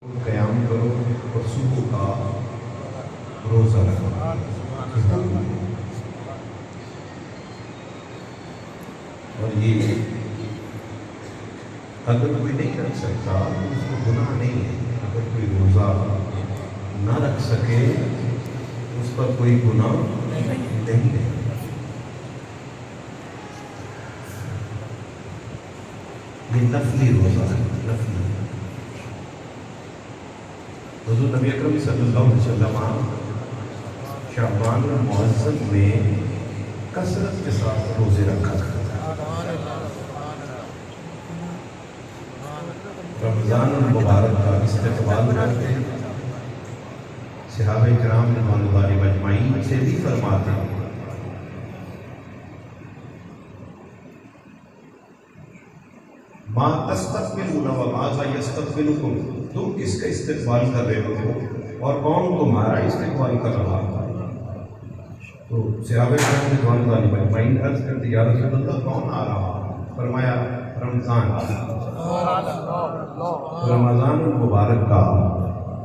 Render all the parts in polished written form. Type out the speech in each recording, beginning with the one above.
قیام کرو اور صبح کا روزہ رکھو۔ اور یہ اگر کوئی نہیں رکھ سکتا تو اس کو گناہ نہیں ہے۔ اگر کوئی روزہ نہ رکھ سکے اس پر کوئی گناہ نہیں ہے۔ یہ نفلی روزہ ہے، نفلی۔ حضور نبی اکرم صلی اللہ علیہ وسلم شعبان المعظم میں کثرت کے ساتھ روزے رکھا کرتے ہیں۔ رمضان المبارک کا استقبال کرتے ہیں۔ صحابہ کرام رضوان اللہ علیہم اجمعین سے بھی فرماتے ہیں ما تستقبلون وماذا یستقبلکم، تم کس کا استقبال کر رہے ہو اور کون تمہارا استقبال کر رہا ہے؟ تو صحابہ کرام رضوان اللہ علیہم اجمعین عرض کرتے یا رسول اللہ کون آ رہا؟ فرمایا رمضان۔ رمضان المبارک کا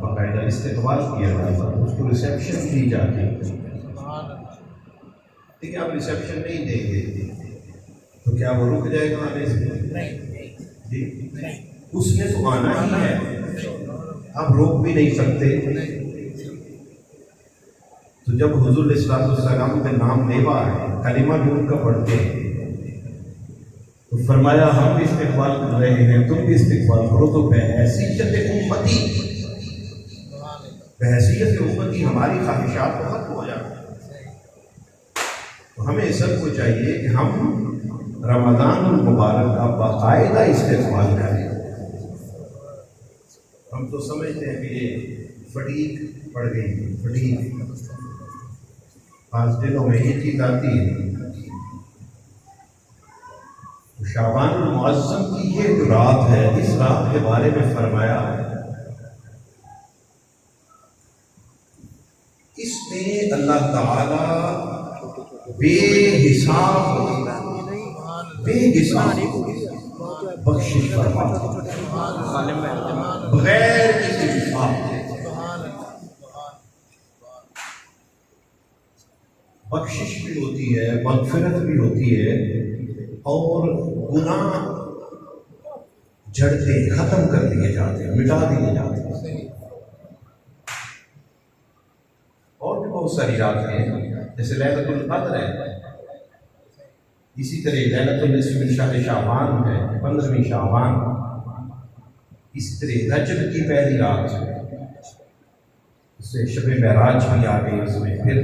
باقاعدہ استقبال کیا جاتا، اس کو ریسیپشن کی جاتی۔ لیکن آپ ریسیپشن نہیں دیں گے تو کیا وہ رک جائے گا آنے سے؟ جی اس نے تو آنا ہی ہے، آپ روک بھی نہیں سکتے۔ تو جب حضور علیہ السلام کے نام لیوا ہے، کلمہ بھی ان کا پڑھتے ہیں، تو فرمایا ہم بھی استقبال کر رہے ہیں، تم بھی استقبال کرو۔ تو بحیثیت امتی، بحیثیت امتی ہماری خواہشات کو ختم ہو جاتی۔ تو ہمیں سب کو چاہیے کہ ہم رمضان المبارک کا باقاعدہ استقبال کریں۔ ہم تو سمجھتے ہیں کہ یہ فٹیگ پڑ گئی، فٹیگ 5 دنوں میں یہ چیز آتی ہے۔ تو شعبان المعظم کی یہ جو رات ہے، اس رات کے بارے میں فرمایا اس میں اللہ تعالی بے حساب بخشش فرماتا بغیر کسی حساب کے۔ بخشش بھی ہوتی ہے، مغفرت بھی ہوتی ہے، اور گناہ جھڑتے ختم کر دیے جاتے ہیں، مٹا دیے جاتے ہیں۔ اور بھی بہت ساری راتیں ہیں، جیسے لیلۃ القدر ہے، اسی طرح لیلۃ النصف من شہر شعبان ہے، 15ویں شعبان، اسی طرح رجب کی پہلی رات ہے، اس سے شب معراج بھی آ گئی اس میں، پھر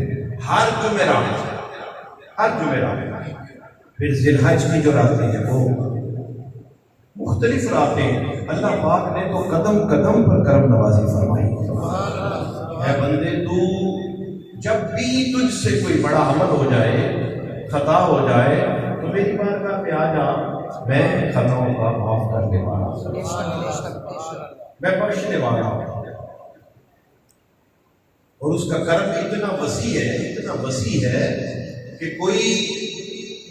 ہر جمعرات، پھر ذی الحج کی جو راتیں ہیں وہ مختلف راتیں۔ اللہ پاک نے تو قدم قدم پر کرم نوازی فرمائی۔ اے بندے تو جب بھی تجھ سے کوئی بڑا عمل ہو جائے، خطا ہو جائے، تو میری بارگاہ پہ آ جا، میں خطاؤں کا معاف کرنے والا ہوں، میں بخشنے والا ہوں۔ اور اس کا کرم اتنا وسیع ہے، اتنا وسیع ہے کہ کوئی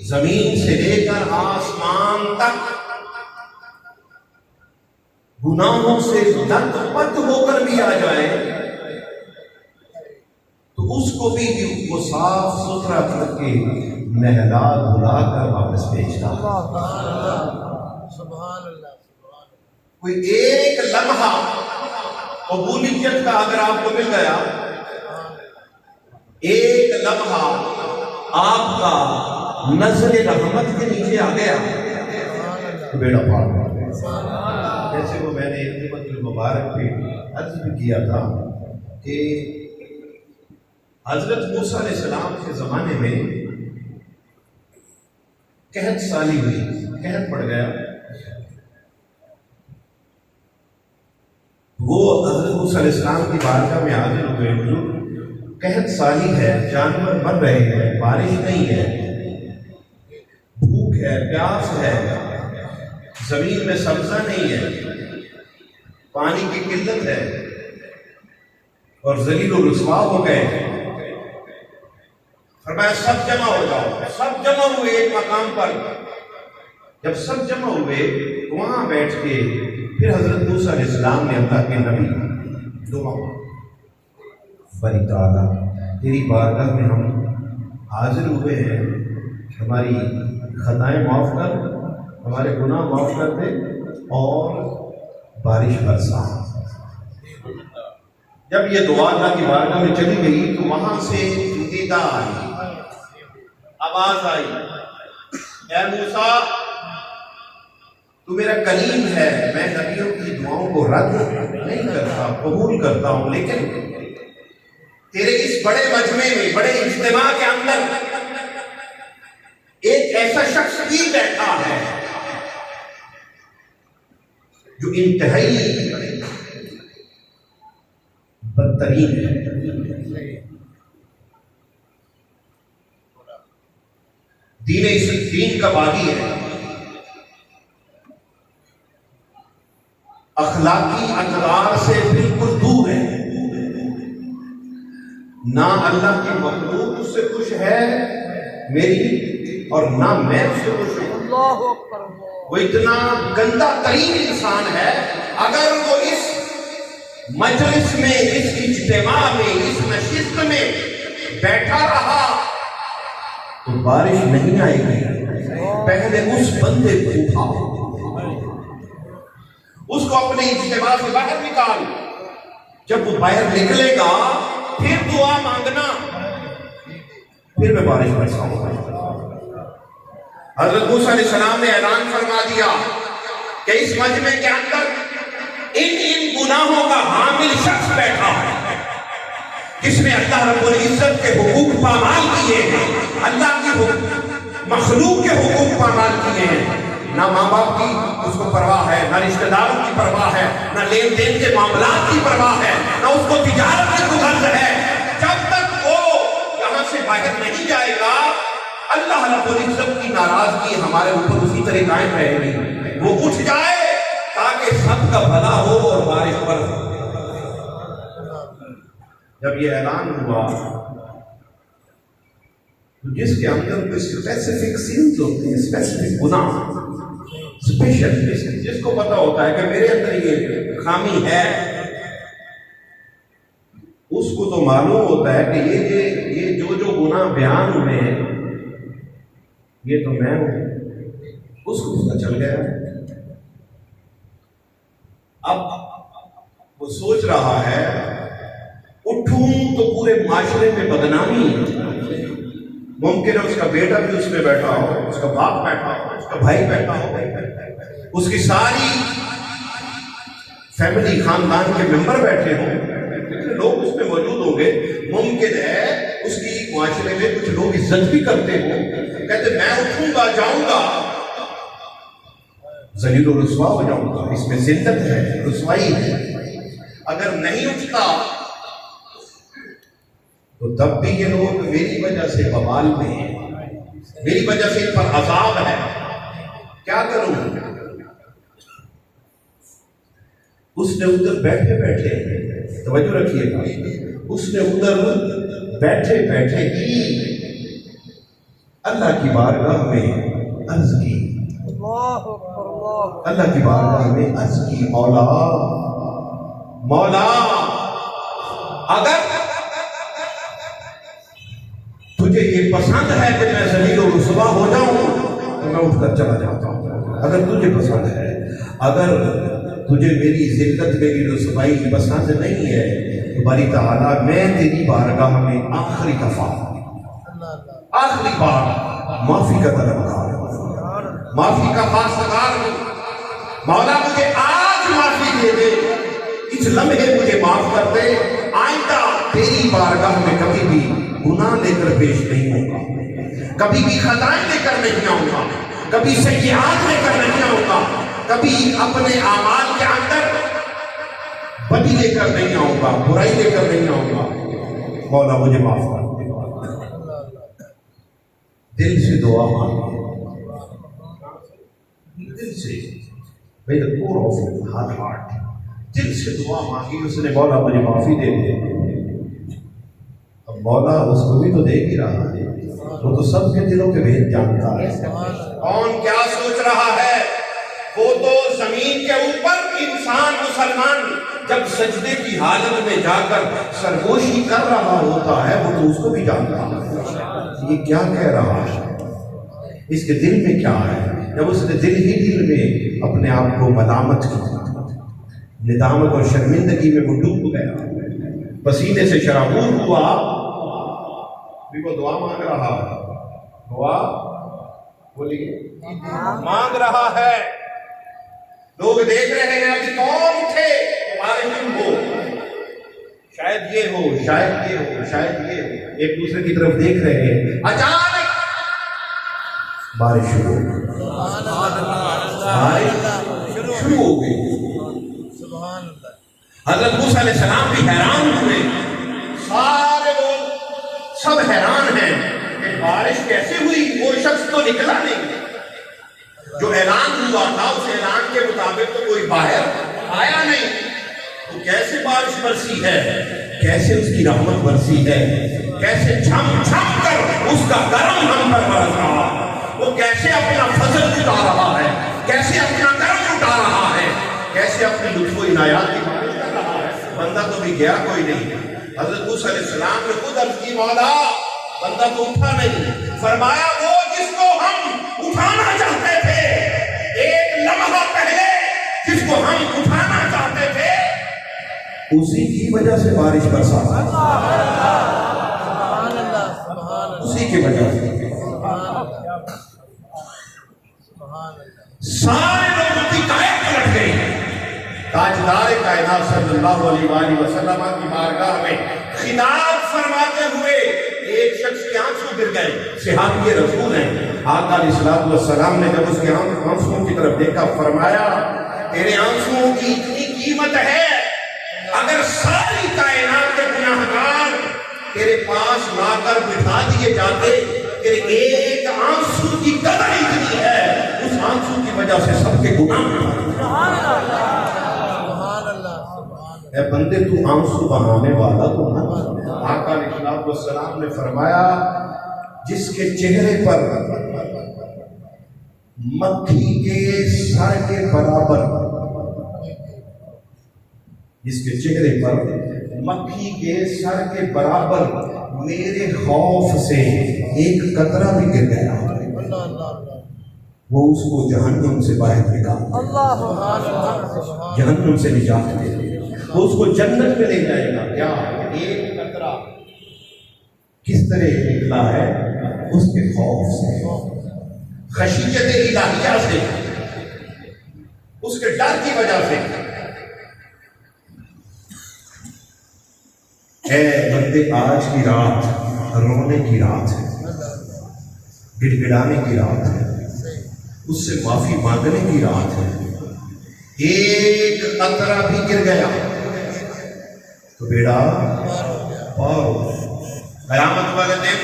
زمین سے لے کر آسمان تک گناہوں سے لت پت ہو کر بھی آ جائے تو اس کو بھی وہ صاف ستھرا کر کے نہلا دھلا کر واپس بھیجتا ہے۔ کوئی ایک لمحہ قبولیت کا اگر آپ کو مل گیا، ایک لمحہ آپ کا نظر رحمت کے نیچے آ گیا تو بیڑا پار ہو گیا۔ جیسے وہ میں نے خدمت المبارک پہ عرض بھی کیا تھا کہ حضرت موسیٰ علیہ السلام کے زمانے میں قحط سالی ہوئی، قحط پڑ گیا۔ وہ حضرت موسیٰ علیہ السلام کی بارگاہ میں حاضر ہوئے، حضور قحط سالی ہے، جانور مر رہے ہیں، بارش نہیں ہے، بھوک ہے، پیاس ہے، زمین میں سبزہ نہیں ہے، پانی کی قلت ہے، اور ذلیل و رسوا ہو گئے۔ فرمایا سب جمع ہو جاؤ۔ سب جمع ہوئے ایک مقام پر، جب سب جمع ہوئے وہاں بیٹھ کے پھر حضرت موسیٰ علیہ السلام نے اللہ کے نبی دعا باری تعالیٰ تیری بارگاہ میں ہم حاضر ہوئے ہیں، ہماری خطائیں معاف کر، ہمارے گناہ معاف کر دے اور بارش برسا۔ جب یہ دعا اللہ کی بارگاہ میں چلی گئی تو وہاں سے ندا آئی، آواز آئی، اے موسیٰ تو میرا کلیم ہے، میں نبیوں کی دعاؤں کو رد نہیں کرتا، قبول کرتا ہوں، لیکن تیرے اس بڑے مجمع میں، بڑے اجتماع کے اندر ایک ایسا شخص بھی بیٹھا ہے جو انتہائی بدترین ہے، دین کا باغی ہے، اخلاقی اقدار سے بالکل دور ہے، نہ اللہ کی مخلوق اس سے خوش ہے میری اور نہ میں اس سے خوش ہوں۔ وہ اتنا گندا ترین انسان ہے، اگر وہ اس مجلس میں، اس اجتماع میں، اس نشست میں بیٹھا رہا تو بارش نہیں آئے گی۔ پہلے اس بندے کو اٹھاؤ، اس کو اپنے اجتماع سے باہر نکال، جب وہ باہر نکلے گا پھر دعا مانگنا، پھر میں بارش برساؤں گا۔ حضرت موسیٰ علیہ السلام نے اعلان فرما دیا کہ اس مجمع کے اندر ان گناہوں کا حامل شخص بیٹھا ہے جس نے اللہ رب العزت کے حقوق پامال کیے ہیں، اللہ کی مخلوق کے حقوق پامال کیے ہیں، نہ ماں باپ کی اس کو پرواہ ہے، نہ رشتہ داروں کی پرواہ ہے، نہ لین دین کے معاملات کی پرواہ ہے، نہ اس کو تجارت کی غرض ہے۔ جب تک وہ یہاں سے باہر نہیں جائے گا اللہ رب العزت کی ناراضگی ہمارے اوپر اسی طرح قائم رہے گی۔ وہ اٹھ جائے تاکہ سب کا بھلا ہو اور بارش برسے۔ جب یہ اعلان ہوا تو جس کے اندر کوئی اسپیسیفک سینز ہوتے ہیں، اسپیسیفک گناہ، اسپیشل، جس کو پتا ہوتا ہے کہ میرے اندر یہ خامی ہے، اس کو تو معلوم ہوتا ہے کہ یہ جو گناہ بیان ہوئے ہیں یہ تو میں ہوں، اس کو پتہ چل گیا۔ اب وہ سوچ رہا ہے اٹھوں تو پورے معاشرے میں بدنامی ہے، ممکن ہے اس کا بیٹا بھی اس میں بیٹھا ہو، اس کا باپ بیٹھا ہو، اس کا بھائی بیٹھا ہو، اس کی ساری فیملی خاندان کے ممبر بیٹھے ہوں، کتنے لوگ اس میں موجود ہوں گے، ممکن ہے اس کی معاشرے میں کچھ لوگ عزت بھی کرتے ہوں، کہتے میں اٹھوں گا، جاؤں گا، ذلیل و رسوا ہو جاؤں گا، اس میں ذلت ہے، رسوائی ہے۔ اگر نہیں اٹھتا تو تب بھی یہ لوگ میری وجہ سے بوال میں ہیں، میری وجہ سے ان پر عذاب ہے، کیا کروں؟ اس نے ادھر بیٹھے بیٹھے، توجہ رکھیے گا، اس نے ادھر بیٹھے بیٹھے ہی اللہ کی بارگاہ میں عرض کی، اللہ کی بارگاہ میں عرض کی، مولا اگر تجھے یہ پسند ہے کہ میں ذلیل و رسوا ہو جاؤں تو میں اٹھ کر چلا جاتا ہوں، اگر تجھے پسند ہے، اگر تجھے میری ذلت، میری رسوائی پسند نہیں ہے تو باری تعالیٰ میں تیری بارگاہ میں آخری دفعہ، آخری بار معافی کا طلبگار ہوں، معافی کا خواستگار ہوں، مولا مجھے آج معافی دے دے، اس لمحے مجھے معاف کر دے، آئندہ تیری بارگاہ میں کبھی بھی گناہ لے کر پیش نہیں ہوگا، کبھی بھی خطائیں لے کر نہیں آؤں گا، کبھی سیئات لے کر نہیں آؤں گا، کبھی اپنے اعمال کے اندر بدی لے کر نہیں آؤں گا، برائی لے کر نہیں آؤں گا، مولا مجھے معاف کر دے۔ دل سے دعا مانگے، دل سے، by the core of her heart، دل سے دعا مانگی، اس نے مولا مجھے معافی دے دے۔ اب مولا اس کو بھی تو دیکھ ہی رہا ہے، وہ تو سب کے دلوں کے بھید جانتا ہے، کون کیا سوچ رہا ہے، وہ تو زمین کے اوپر انسان مسلمان جب سجدے کی حالت میں جا کر سرگوشی کر رہا ہوتا ہے وہ تو اس کو بھی جانتا ہے یہ کیا کہہ رہا ہے، اس کے دل میں کیا ہے۔ جب اس نے دل ہی دل میں اپنے آپ کو ملامت کی، ندامت اور شرمندگی میں وہ ڈوب گیا، پسینے سے شرابور ہوا، بھی وہ دعا مانگ رہا ہے، دعا بولیے مانگ رہا ہے۔ لوگ دیکھ رہے ہیں ابھی کون تھے تمہارے دن ہو، شاید یہ ہو، شاید یہ ہو، شاید یہ ہو، ایک دوسرے کی طرف دیکھ رہے ہیں، اچانک بارش شروع ہو گئی، بارش شروع ہو گئی۔ حضرت موسیٰ علیہ السلام بھی حیران ہوئے، سارے لوگ سب حیران ہیں کہ بارش کیسے ہوئی، وہ شخص تو نکلا نہیں، جو اعلان ہوا تھا اس اعلان کے مطابق تو کوئی باہر آیا نہیں، تو کیسے بارش برسی ہے، کیسے اس کی رحمت برسی ہے، کیسے چھم چھم کر اس کا کرم ہم پر برس رہا ہے، وہ کیسے اپنا فضل اٹھا رہا ہے، کیسے اپنا کرم اٹھا رہا ہے، کیسے اپنی لطف و عنایات کی بارش کر رہا ہے۔ بندہ تو بھی گیا کوئی نہیں۔ حضرت موسیٰ علیہ السلام نے خود عرض کی مولا بندہ تو اٹھا نہیں، فرمایا وہ جس کو ہم اٹھانا چاہتے تھے ایک لمحہ پہلے، جس کو ہم اٹھانا چاہتے تھے اسی کی وجہ سے بارش برسا، اسی کی وجہ سے سارے لوگوں کی کائیں پلٹ گئی۔ تاجدار کائنات صلی اللہ علیہ وآلہ وسلم کی بارگاہ میں خطاب فرماتے ہوئے ایک شخص کے آنسو گر گئے، صحابی رسول ہیں، آقا علیہ الصلوۃ والسلام نے جب اس کے آنسوؤں کی طرف دیکھا فرمایا تیرے آنسوؤں کی اتنی قیمت ہے، اگر ساری کائنات کے گناہگار تیرے پاس لا کر بٹھا دیے جاتے، تیرے ایک آنسو کی قدر اتنی ہے، اس آنسو کی وجہ سے سب کے گناہ۔ اے بندے تو آنسو بہانے والا تو نہ۔ آقا علیہ الصلوۃ والسلام نے فرمایا جس کے چہرے پر مکھی کے سر کے برابر، جس کے چہرے پر مکھی کے سر کے برابر میرے خوف سے ایک قطرہ بھی گر گیا، وہ اس کو جہنم سے باہر نکال، جہنم سے نجات دے دے، وہ اس کو جنت میں لے جائے گا۔ کیا ایک قطرہ کس طرح نکلا ہے؟ اس کے خوف سے، خشیت الہیہ سے، اس کے ڈر کی وجہ سے۔ اے بندے آج کی رات رونے کی رات ہے، گڑ گڑانے کی رات ہے، اس سے معافی مانگنے کی رات ہے۔ ایک قطرہ بھی گر گیا تو بیڑا پار ہو۔ قیامت والے دن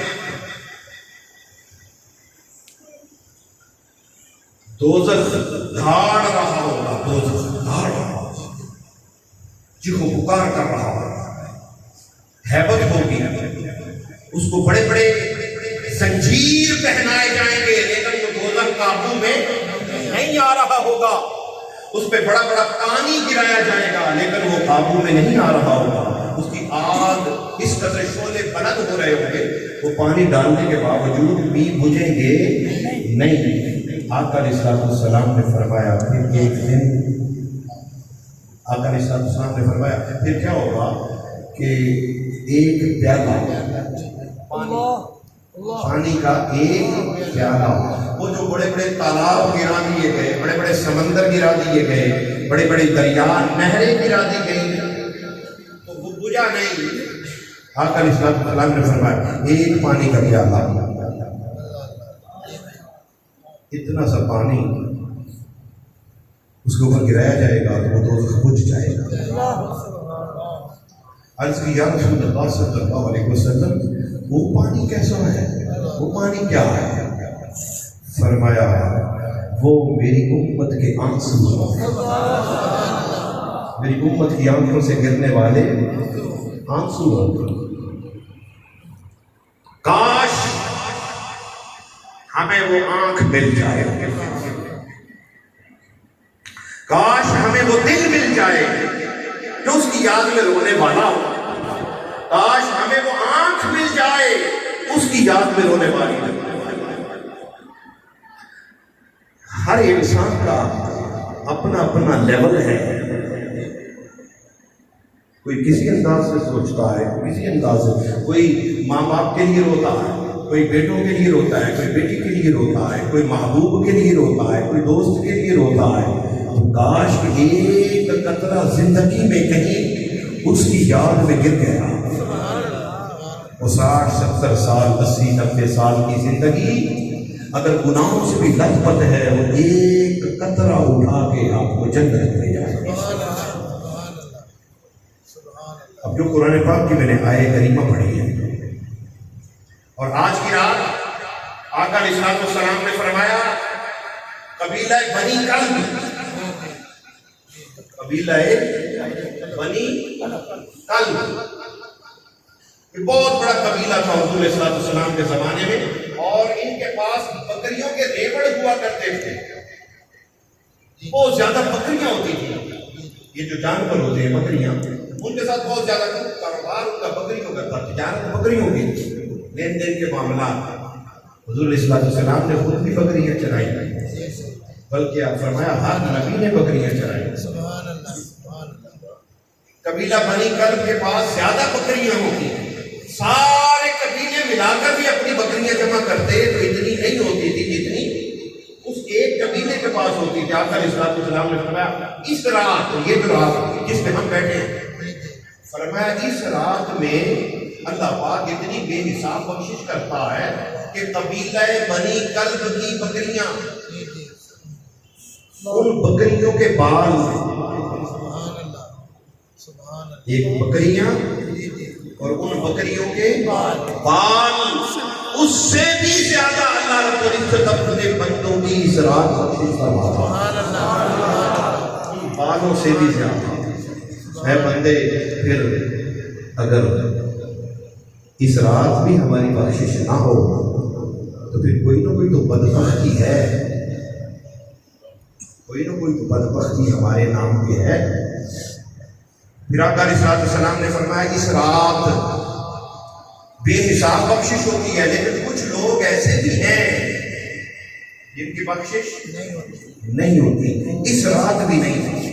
دوزخ دھاڑ رہا ہوگا، دوزخ دھاڑ رہا ہوگا، چیخو پکار کر رہا ہوگا، ہیبت ہوگی، اس کو بڑے بڑے زنجیر پہنائے جائیں گے، لیکن وہ دوزخ قابو میں نہیں آ رہا ہوگا، اس پہ بڑا بڑا پانی گرایا جائے گا لیکن وہ قابو میں نہیں آ رہا ہوگا، اس کی آگ اس قدر شعلے بلند ہو رہے ہوں گے، وہ پانی ڈالنے کے باوجود بھی بجھیں گے نہیں۔ آقا علیہ السلام نے فرمایا پھر ایک دن، آقا علیہ السلام نے فرمایا پھر کیا ہوگا کہ ایک پیالہ پانی کا، ایک پیالہ، وہ جو بڑے بڑے تالاب گرا دیے گئے، بڑے بڑے سمندر گرا دیے گئے، بڑے بڑے دریا نہریں گرا دی گئی تو وہ بجھا نہیں۔ آقا علیہ السلام نے فرمایا ایک پانی کا پیالہ، اتنا سا پانی اس کے اوپر گرایا جائے گا تو وہ دوزخ بجھ جائے گا۔ عرض کی یا رسول اللہ صلی اللہ علیہ وسلم وہ پانی کیسا ہے، وہ پانی کیا ہے؟ فرمایا وہ میری امت کے آنسو، میری امت کی آنکھوں سے گرنے والے آنسو۔ کاش ہمیں وہ آنکھ مل جائے، کاش ہمیں وہ دل مل جائے جو اس کی یاد میں رونے والا ہو، کاش ہمیں وہ آنکھ مل جائے اس کی یاد میں رونے والی ہو۔ ہر انسان کا اپنا اپنا لیول ہے، کوئی کسی انداز سے سوچتا ہے، کسی انداز سے، کوئی ماں باپ کے لیے روتا ہے، کوئی بیٹوں کے لیے روتا ہے، کوئی بیٹی کے لیے روتا ہے، کوئی محبوب کے لیے روتا ہے، کوئی دوست کے لیے روتا ہے۔ کاش ایک قطرہ زندگی میں کہیں اس کی یاد میں گر گیا، وہ 60 70 سال 80 90 سال کی زندگی اگر گناہوں سے بھی لت پت ہے، وہ ایک قطرہ اٹھا کے آپ کو جنت لے جائے۔ اب جو قرآن پاک کی میں نے آیے کریمہ پڑھی ہے، اور آج کی رات آقا علیہ السلام نے فرمایا قبیلہ بنی کلب، قبیلہ بنی کلب یہ بہت بڑا قبیلہ تھا حضور علیہ السلام کے زمانے میں، اور ان کے پاس بکریوں کے ریوڑ ہوا کرتے تھے، بہت زیادہ بکریاں ہوتی تھیں۔ یہ جو جانور ہوتے ہیں بکریاں، ان کے ساتھ بہت زیادہ کاروبار ان کا بکریوں کا تھا، تجارت بکریوں کی، لین دین کے معاملات۔ حضور علیہ السلام نے خود بھی بکریاں چرائی، بلکہ آپ فرمایا ہر نبی نے بکریاں چرائی۔ قبیلہ بنی کلب کے پاس زیادہ بکریاں ہوتی ہیں، سارے قبیلے ملا کر بھی اپنی بکریاں جمع کرتے تو اتنی نہیں ہوتی تھی جتنی اس ایک قبیلے کے پاس ہوتی تھی۔ آقا علیہ السلام نے فرمایا اس رات، یہ جو رات جس میں ہم بیٹھے ہیں، فرمایا اس رات میں اللہ پاک اتنی بے حساب بخشش کرتا ہے کہ قبیلہ بنی کلب کی بکریاں، ان بکریوں کے بال، ایک بکریاں اور ان بکریوں کے بال، اس سے بھی زیادہ اللہ رب العزت اپنے بندوں کی اس رات بخشش فرماتا ہے، ان بالوں سے بھی زیادہ۔ اے بندے، پھر اگر اس رات بھی ہماری بخشش نہ ہو تو پھر کوئی نہ کوئی تو بدبختی ہے، کوئی نہ کوئی تو بدبختی ہمارے نام کی ہے۔ پھر آقا علیہ السلام نے فرمایا اس رات بے حساب بخشش ہوتی ہے، لیکن کچھ لوگ ایسے بھی ہیں جن کی بخشش نہیں ہوتی، اس رات بھی نہیں ہوتی۔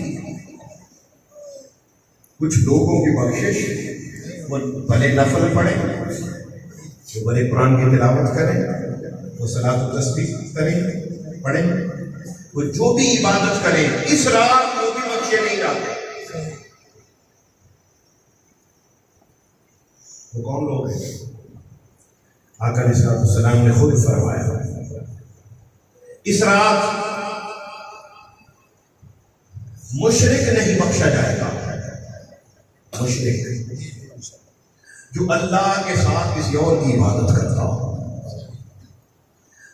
کچھ لوگوں کی بخشش، وہ بھلے نفل پڑھیں، وہ بھلے قرآن کی تلاوت کریں، وہ صلاۃ و تسبیح کریں، پڑھیں، وہ جو بھی عبادت کریں، اس رات وہ بھی بخشے نہیں جاتے۔ وہ کون لوگ ہیں؟ آقا علیہ السلام نے خود فرمایا اس رات مشرک نہیں بخشا جائے گا، مشرک جو اللہ کے ساتھ کسی اور کی عبادت کرتا ہو،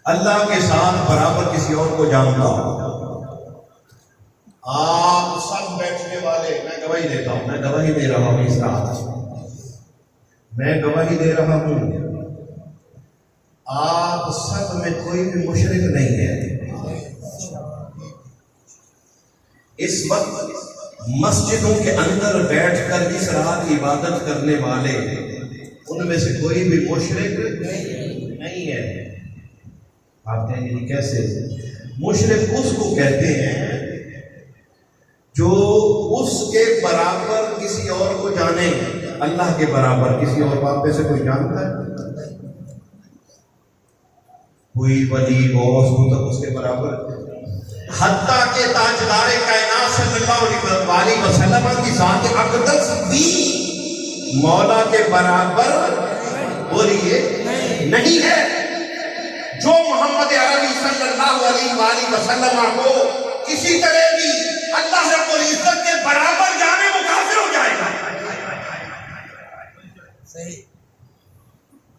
اللہ کے ساتھ برابر کسی اور کو جانتا ہو۔ آپ سب بیٹھنے والے، میں گواہی دیتا ہوں، میں گواہی دے رہا ہوں اس رات، میں گواہی دے رہا ہوں، آپ سب میں کوئی بھی مشرک نہیں ہے۔ اس وقت مسجدوں کے اندر بیٹھ کر اس رات عبادت کرنے والے، ان میں سے کوئی بھی مشرک نہیں ہے۔ آپ کہیں گے کیسے؟ مشرک اس کو کہتے ہیں جو اس کے برابر کسی اور کو جانے، اللہ کے برابر کسی اور بات میں سے کوئی جانتا ہے؟ کوئی ولی غوث مطلب اس کے برابر، حتیٰ کہ تاجدار کائنات صلی اللہ علیہ وسلم کی ذات اقدس بھی مولا کے برابر بولیے نہیں ہے۔ جو محمد عربی صلی اللہ علیہ وسلم کو کسی طرح بھی اللہ رب العزت کے برابر جانے وہ کافر ہو جائے گا۔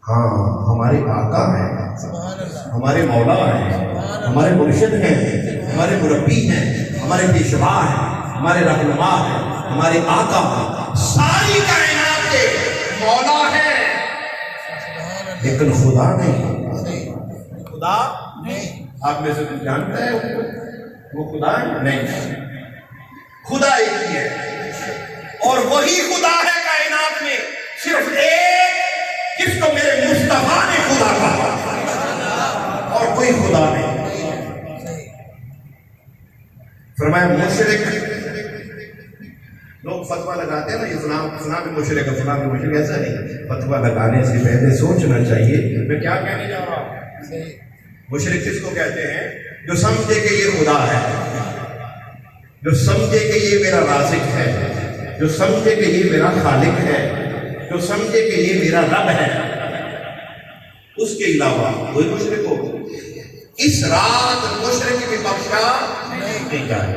ہاں، ہمارے آقا ہیں، ہمارے مولا ہیں، ہمارے مرشد ہیں، ہمارے مربی ہیں، ہمارے پیشوا ہیں، ہمارے رہنما ہیں، ہمارے آقا ہیں، ساری کائنات کے مولا ہیں، لیکن خدا نہیں۔ خدا آپ میں سے کوئی جانتا ہے وہ خدا نہیں؟ خدا ایک ہی ہے، اور وہی خدا ہے کائنات میں صرف ایک، جس کو میرے مصطفیٰ نے خدا کہا، اور کوئی خدا نہیں۔ فرمایا مشرک، لوگ فتویٰ لگاتے ہیں نا، یہ فلاں بھی مشرک ہے، فلاں بھی مشرک، ایسا نہیں۔ فتویٰ لگانے سے پہلے سوچنا چاہیے میں کیا کہنے جا رہا ہوں۔ مشرک کس کو کہتے ہیں؟ جو سمجھے کہ یہ خدا ہے، جو سمجھے کہ یہ میرا رازق ہے، جو سمجھے کہ یہ میرا خالق ہے، جو سمجھے کہ یہ میرا رب ہے، اس کے علاوہ کوئی مشرک ہو۔ اس رات مشرک بھی بخشا نہیں جائے۔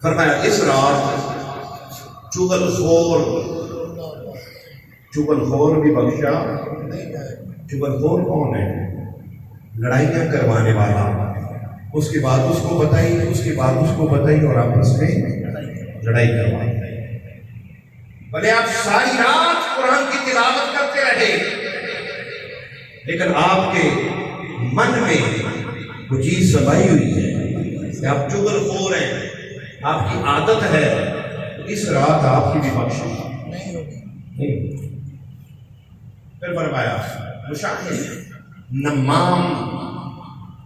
فرمایا اس رات چغل خور بھی بخشا۔ چغل خور کون ہے؟ لڑائیاں کروانے والا، اس کے بعد اس کو بتائی، اس کے بعد اس کو بتائی، اور آپس میں لڑائی کروائی۔ بھلے آپ ساری رات قرآن کی تلاوت کرتے رہے، لیکن آپ کے من میں وہ چیز سمائی ہوئی ہے کہ آپ چغل خور ہیں، آپ کی عادت ہے، تو اس رات آپ کی بھی بخشش نہیں۔ پھر فرمایا مشاہد، نمام،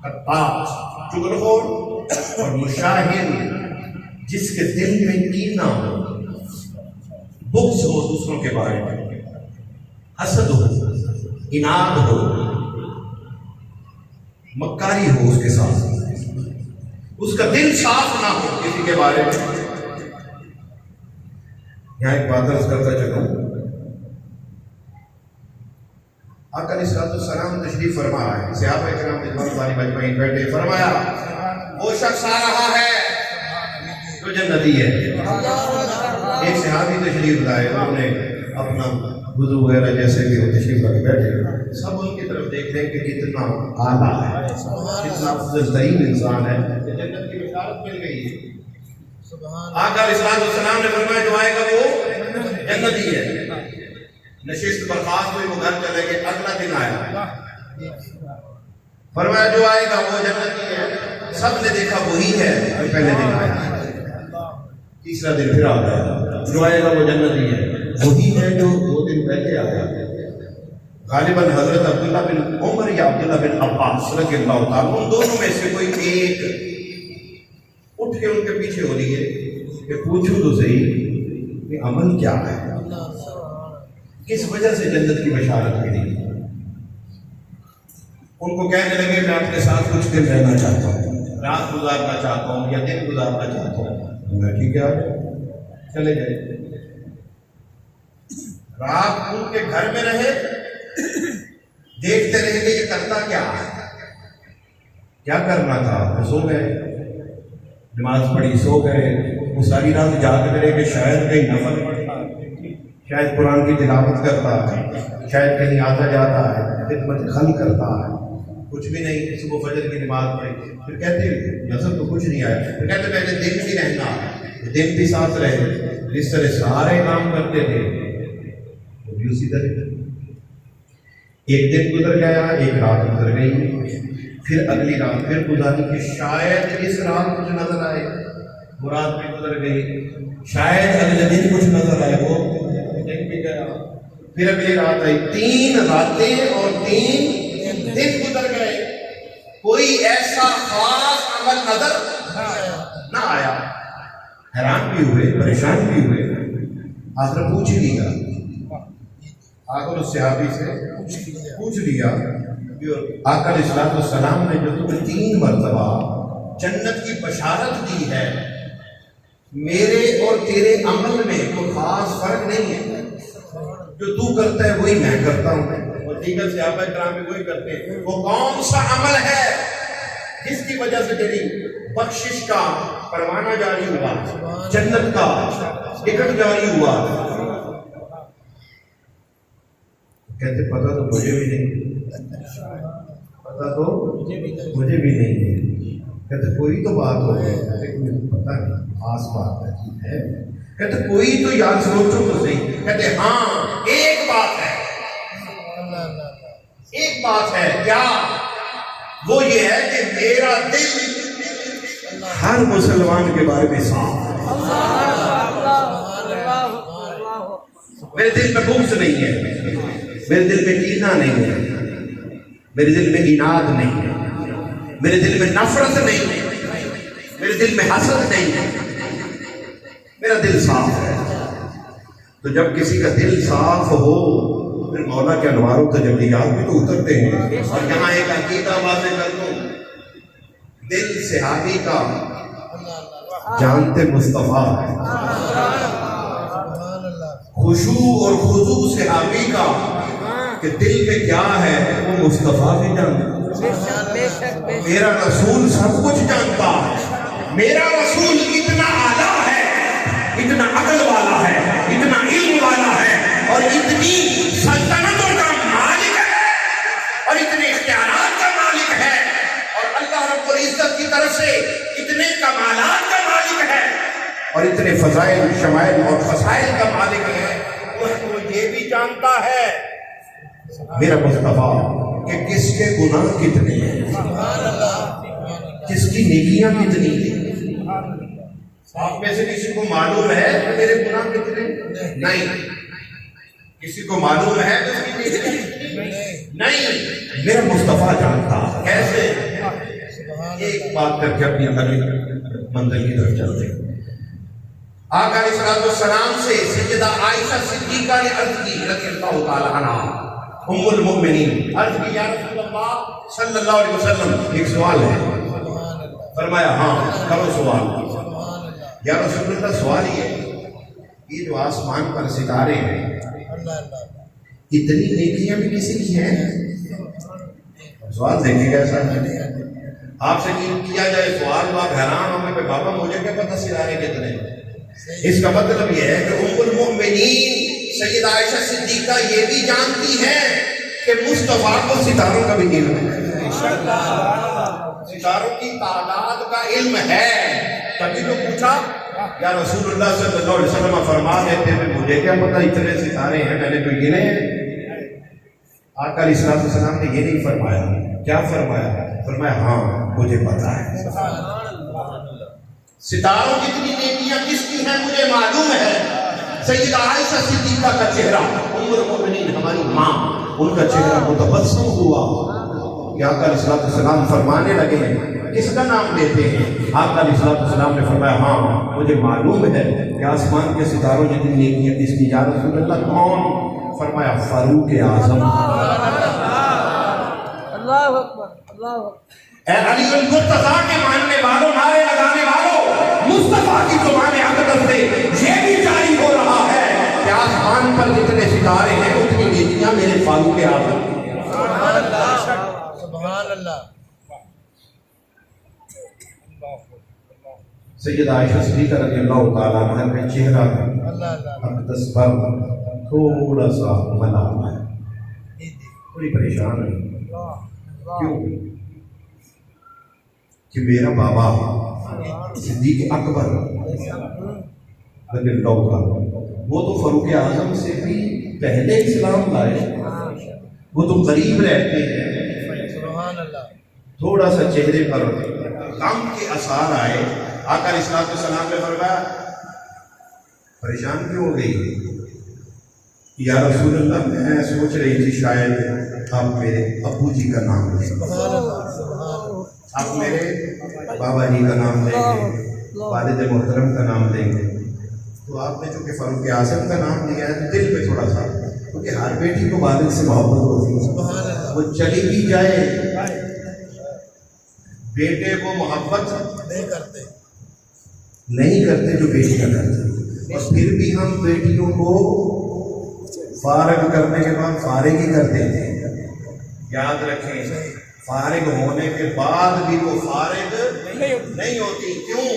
قطاع، چغل خور اور مشاہد جس کے دل میں کینہ ہو، بغض ہو دوسروں کے بارے میں، حسد ہو، اناد ہو، مکاری ہو اس کے ساتھ، اس کا دل صاف نہ ہو کسی کے بارے میں۔ یہاں ایک بات عرض کرتا چلوں، آقا علیہ السلام تشریف فرما ہے، صحابہ کرام رضوان اللہ مجمعین بیٹھے، فرمایا وہ شخص آ رہا ہے جو جنتی ہے۔ ایک صحابی تشریف لائے، انہوں نے اپنا وضو وغیرہ جیسے بھی ہو تشریف لے بیٹھے، سب ان کی طرف دیکھ رہے ہیں کہ کتنا اعلیٰ ہے، کتنا افضل ترین انسان ہے، جنت کی بشارت مل گئی ہے۔ آقا علیہ السلام نے فرمایا جو آئے گا وہ جنتی ہے۔ نشست برخاست ہوئی، وہ گھر چلے گئے، اگلا دن آیا، فرمایا جو آئے گا وہ جنتی ہے۔ سب نے دیکھا وہی ہے جو پہلے دن آیا۔ تیسرا دن پھر آ گیا، جو آئے گا وہ جنتی ہے، وہی ہے جو 2 دن پہلے آیا۔ غالباً حضرت عبداللہ بن عمر یا عبداللہ بن عباس رضی اللہ تعالیٰ، ان دونوں میں سے کوئی ایک اٹھ کے ان کے پیچھے ہو رہی ہے کہ پوچھو تو صحیح کہ عمل کیا ہے، کس وجہ سے جنت کی بشارت ملی۔ ان کو کہنے لگے میں آپ کے ساتھ کچھ دن رہنا چاہتا ہوں، رات گزارنا چاہتا ہوں یا دن گزارنا چاہتا ہوں۔ میں ٹھیک ہے چلے گئے، رات ان کے گھر میں رہے، دیکھتے رہے کہ یہ کرتا کیا کرنا تھا۔ وہ سو گئے، نماز پڑھی، سو گئے، وہ ساری رات جاگتے رہے کہ شاید کہیں نفل پڑھتا، شاید قرآن کی تلاوت کرتا ہے، شاید کہیں آتا جاتا ہے، خدمت خلق کرتا ہے، کچھ بھی نہیں۔ صبح فجر کی نماز پڑھی، پھر کہتے نظر تو کچھ نہیں آیا، پھر کہتے پہلے دن بھی رہنا، دن بھی ساتھ رہے، اس طرح سارے کام کرتے تھے، وہ بھی اسی طرح۔ ایک دن گزر گیا، ایک رات گزر گئی، پھر اگلی رات پھر گزاری کہ شاید اس رات کچھ نظر آئے، وہ رات بھی گزر گئی، شاید اگلے دن کچھ نظر آئے، وہ دن بھی گیا، پھر اگلی رات آئی، 3 راتیں اور 3 دن گزر گئے، کوئی ایسا خاص عمل نظر نہ آیا۔ حیران بھی ہوئے، پریشان بھی ہوئے، آخر پوچھ لیا، آخر اس صحابی سے پوچھ لیا کہ آقا علیہ السلام نے جو تمہیں 3 مرتبہ جنت کی بشارت دی ہے، میرے اور تیرے عمل میں کوئی خاص فرق نہیں ہے، جو تو کرتا ہے وہی میں کرتا ہوں، اور دیگر صحابہ کرام بھی وہی کرتے ہیں۔ وہ کون سا عمل ہے جس کی وجہ سے تیری بخشش کا پروانہ جاری ہوا، جنت کا ٹکٹ جاری ہوا؟ کہتے پتہ تو مجھے بھی نہیں، پتہ تو مجھے بھی نہیں ہے۔ کہتے کوئی تو بات ہو گئی، پتہ نہیں، خاص بات ہے۔ کہتے کوئی تو یاد سوچو تو صحیح۔ کہتے ہاں ایک بات ہے، ایک بات ہے، کیا؟ وہ یہ ہے کہ میرا دل ہر مسلمان کے بارے میں صاف ہے. میرے دل میں بغض نہیں ہے, میرے دل میں کینہ نہیں ہے, میرے دل میں اناد نہیں ہے, میرے دل میں نفرت نہیں ہے, میرے دل میں حسد نہیں ہے, میرا دل صاف ہے. تو جب کسی کا دل صاف ہو پھر مولا کے انوار و تجلیات بھی تو اترتے ہیں. اور یہاں ایک عقیدہ واضح کر دوں, دل صحابی کا جانتے مصطفیٰ ہے, خشوع اور خضوع صحابی کا کہ دل میں کیا ہے وہ مصطفیٰ بھی جانتا. میرا رسول سب کچھ جانتا ہے, میرا رسول اتنا اعلیٰ ہے, اتنا عقل والا ہے, اتنا علم والا ہے, اور اتنی سلطنتوں کا مالک ہے, اور اتنے اختیارات کا مالک ہے, اور اللہ رب العزت کی طرف سے اتنے کمالات کا مالک ہے, اور اتنے فضائل, شمائل اور فضائل کا مالک ہے. وہ یہ بھی جانتا ہے میرا مصطفیٰ کہ کس کے گناہ کتنے ہیں, کس کی نیکیاں کتنی ہیں. آپ میں سے کسی کو معلوم ہے کہ میرے گناہ کتنے؟ نہیں. کسی کو معلوم ہے کہ اس کی نیکیاں نہیں. میرا مصطفیٰ جانتا. کیسے؟ ایک بات کر کے اپنی اگلی منزل کی طرف چلتے ہیں. آقا علیہ السلام سے سیدہ عائشہ صدیقہ نے عرض کی رضی اللہ تعالی عنہا, ام المؤمنین, عرض کی یا رسول اللہ صلی اللہ علیہ وسلم ایک سوال ہے. فرمایا ہاں کرو سوال. یا رسول اللہ سوال یہ جو آسمان پر ستارے ہیں اتنی نیکیاں بھی کسی کی ہیں؟ سوال دیکھیں کیسا ہے. آپ سے کیا جائے سوال تو آپ حیران ہوں گے کہ بابا مجھے کیا پتہ ستارے کتنے ہیں. اس کا مطلب یہ ہے کہ ام المؤمنین سیدہ عائشہ صدیقہ یہ بھی جانتی ہیں کہ مصطفیٰ کو ستاروں کا بھی علم ہے, ستاروں کی تعداد کا علم ہے. تبھی تو پوچھا یا رسول اللہ صلی اللہ علیہ وسلم فرما دیتے ہیں مجھے کیا پتہ اتنے ستارے ہیں, میں نے تو گنے ہیں. آقا علیہ السلام نے یہ نہیں فرمایا. کیا فرمایا؟ فرمایا ہاں مجھے پتہ ہے. ستاروں کتنی نیکیاں کس کی ہیں مجھے معلوم ہے. سیدہ عائشہ صدیقہ کا چہرہ, ام المؤمنین ہماری ماں, ان کا چہرہ متبسم ہوا. آقا علیہ السلام فرمانے لگے کس کا نام لیتے ہیں؟ آقا علیہ السلام نے فرمایا ہاں مجھے معلوم ہے کہ آسمان کے ستاروں جتنی نیکیاں کس کی. یا رسول اللہ کون؟ فرمایا فاروق اعظم. اللہ اکبر, اللہ اکبر. اے علی المرتضیٰ کے ماننے والوں, نعرے لگانے والوں, مصطفیٰ کی زبان اقدس سے یہ بھی جاری ہو رہا ہے کہ آسمان پر جتنے ستارے ہیں اتنی نیکیاں میرے فاروق اعظم. سبحان اللہ, سبحان اللہ. سیدہ عائشہ صدیقہ رضی اللہ تعالیٰ عنہ کا چہرہ اقدس پر تھوڑا سا ملال ہے, تھوڑی پریشان ہے. کیوں؟ کہ میرا بابا صدیق اکبر رضی اللہ عنہ وہ تو فاروق اعظم سے بھی پہلے اسلام لائے, وہ تو قریب رہتے ہیں. تھوڑا سا چہرے پر غم کے آثار آئے. آقا علیہ السلام نے فرمایا پریشان کیوں ہو گئی؟ یا رسول اللہ میں سوچ رہی تھی شاید آپ میرے ابو جی کا نام لیں, آپ میرے بابا جی کا نام لیں گے, والد محترم کا نام لیں گے, تو آپ نے چونکہ فاروق اعظم کا نام لیا ہے تو دل پہ تھوڑا سا, کیونکہ ہر بیٹی کو والد سے محبت ہوتی ہے. وہ چلی بھی جائے بیٹے کو محبت نہیں کرتے جو بیٹیاں کرتے, اور پھر بھی ہم بیٹیوں کو فارغ کرنے کے بعد فارغ ہی کر دیتے ہیں. یاد رکھیں فارغ ہونے کے بعد بھی وہ فارغ نہیں ہوتی. کیوں؟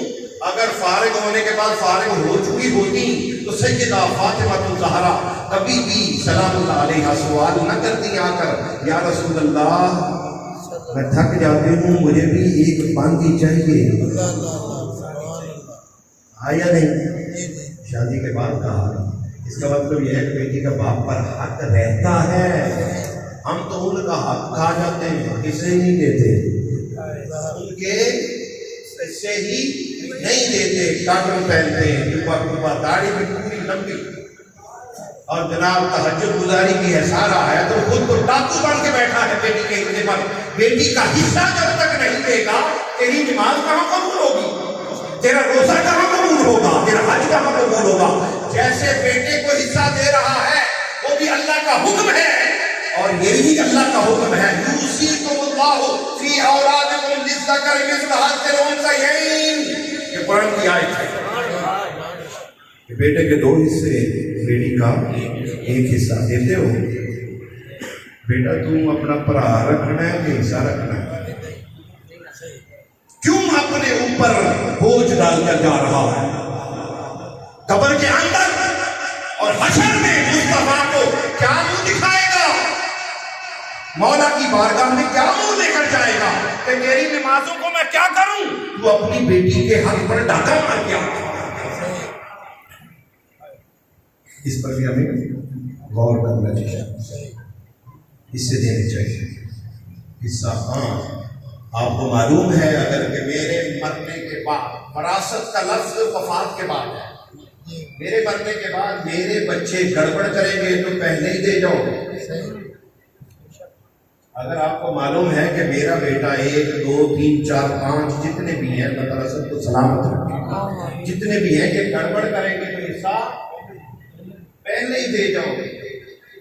اگر فارغ ہونے کے بعد فارغ ہو چکی ہوتی تو سیدہ فاطمہ الزہرا کبھی بھی سلام اللہ علیہ سوال نہ کرتی آ کر یا رسول اللہ میں تھک جاتی ہوں مجھے بھی ایک پانتی چاہیے. آیا نہیں؟ شادی کے بعد کہا. اس کا مطلب یہ ہے کہ بیٹی کا باپ پر حق رہتا ہے. ہم تو ان کا حق کھا جاتے ہیں, اسے نہیں دیتے. ان کے حصے ہی نہیں دیتے، کاٹن پہنتے ہیں، ٹوپا داڑھی بھی پوری لمبی، اور جناب تہجد گزاری کی ہے سارا ہے، تو خود کو ڈاکو بن کے بیٹھا ہے بیٹی کے حصے پر۔ بیٹی کا حصہ جب تک نہیں دے گا تیری نماز کہاں قبول ہوگی، تیرا روزہ کہاں قبول ہوگا، تیرا حج کہاں قبول ہوگا؟ جیسے بیٹے کو حصہ دے رہا ہے وہ بھی اللہ کا حکم ہے، اور یہی اللہ کا حکم ہے، یوصیکم اللہ فی اولادکم للذکر مثل حظ الانثیین، یہ قرآن کی آیت ہے کہ بیٹے کے 2 حصے، بیٹی کا 1 حصہ دیتے ہو۔ بیٹا تم اپنا پرا رکھنا ہے کہ حصہ رکھنا ہے؟ کیوں اپنے اوپر بوجھ ڈال کر جا رہا ہے؟ قبر کے اندر اور حشر میں مصطفیٰ کو کیا منہ دکھائے گا؟ مولا کی بارگاہ میں کیا منہ لے کر جائے گا کہ تیری نمازوں کو میں کیا کروں؟ تو اپنی بیٹی کے حق پر ڈاکہ مار کے آتا۔ اس پر بھی ہمیں غور کرنا چاہیے، اس سے دینے چاہیے حصہ۔ ہاں آپ کو معلوم ہے اگر کہ میرے مرنے کے بعد، وراثت کا لفظ وفات کے بعد ہے، میرے مرنے کے بعد میرے بچے گڑبڑ کریں گے تو پہلے ہی دے جاؤ گے۔ اگر آپ کو معلوم ہے کہ میرا بیٹا 1 2 3 4 5 جتنے بھی ہیں، اللہ تعالیٰ سب کو سلامت رکھے، جتنے بھی ہیں کہ گڑبڑ کریں گے تو حصہ پہلے ہی دے جاؤ گے۔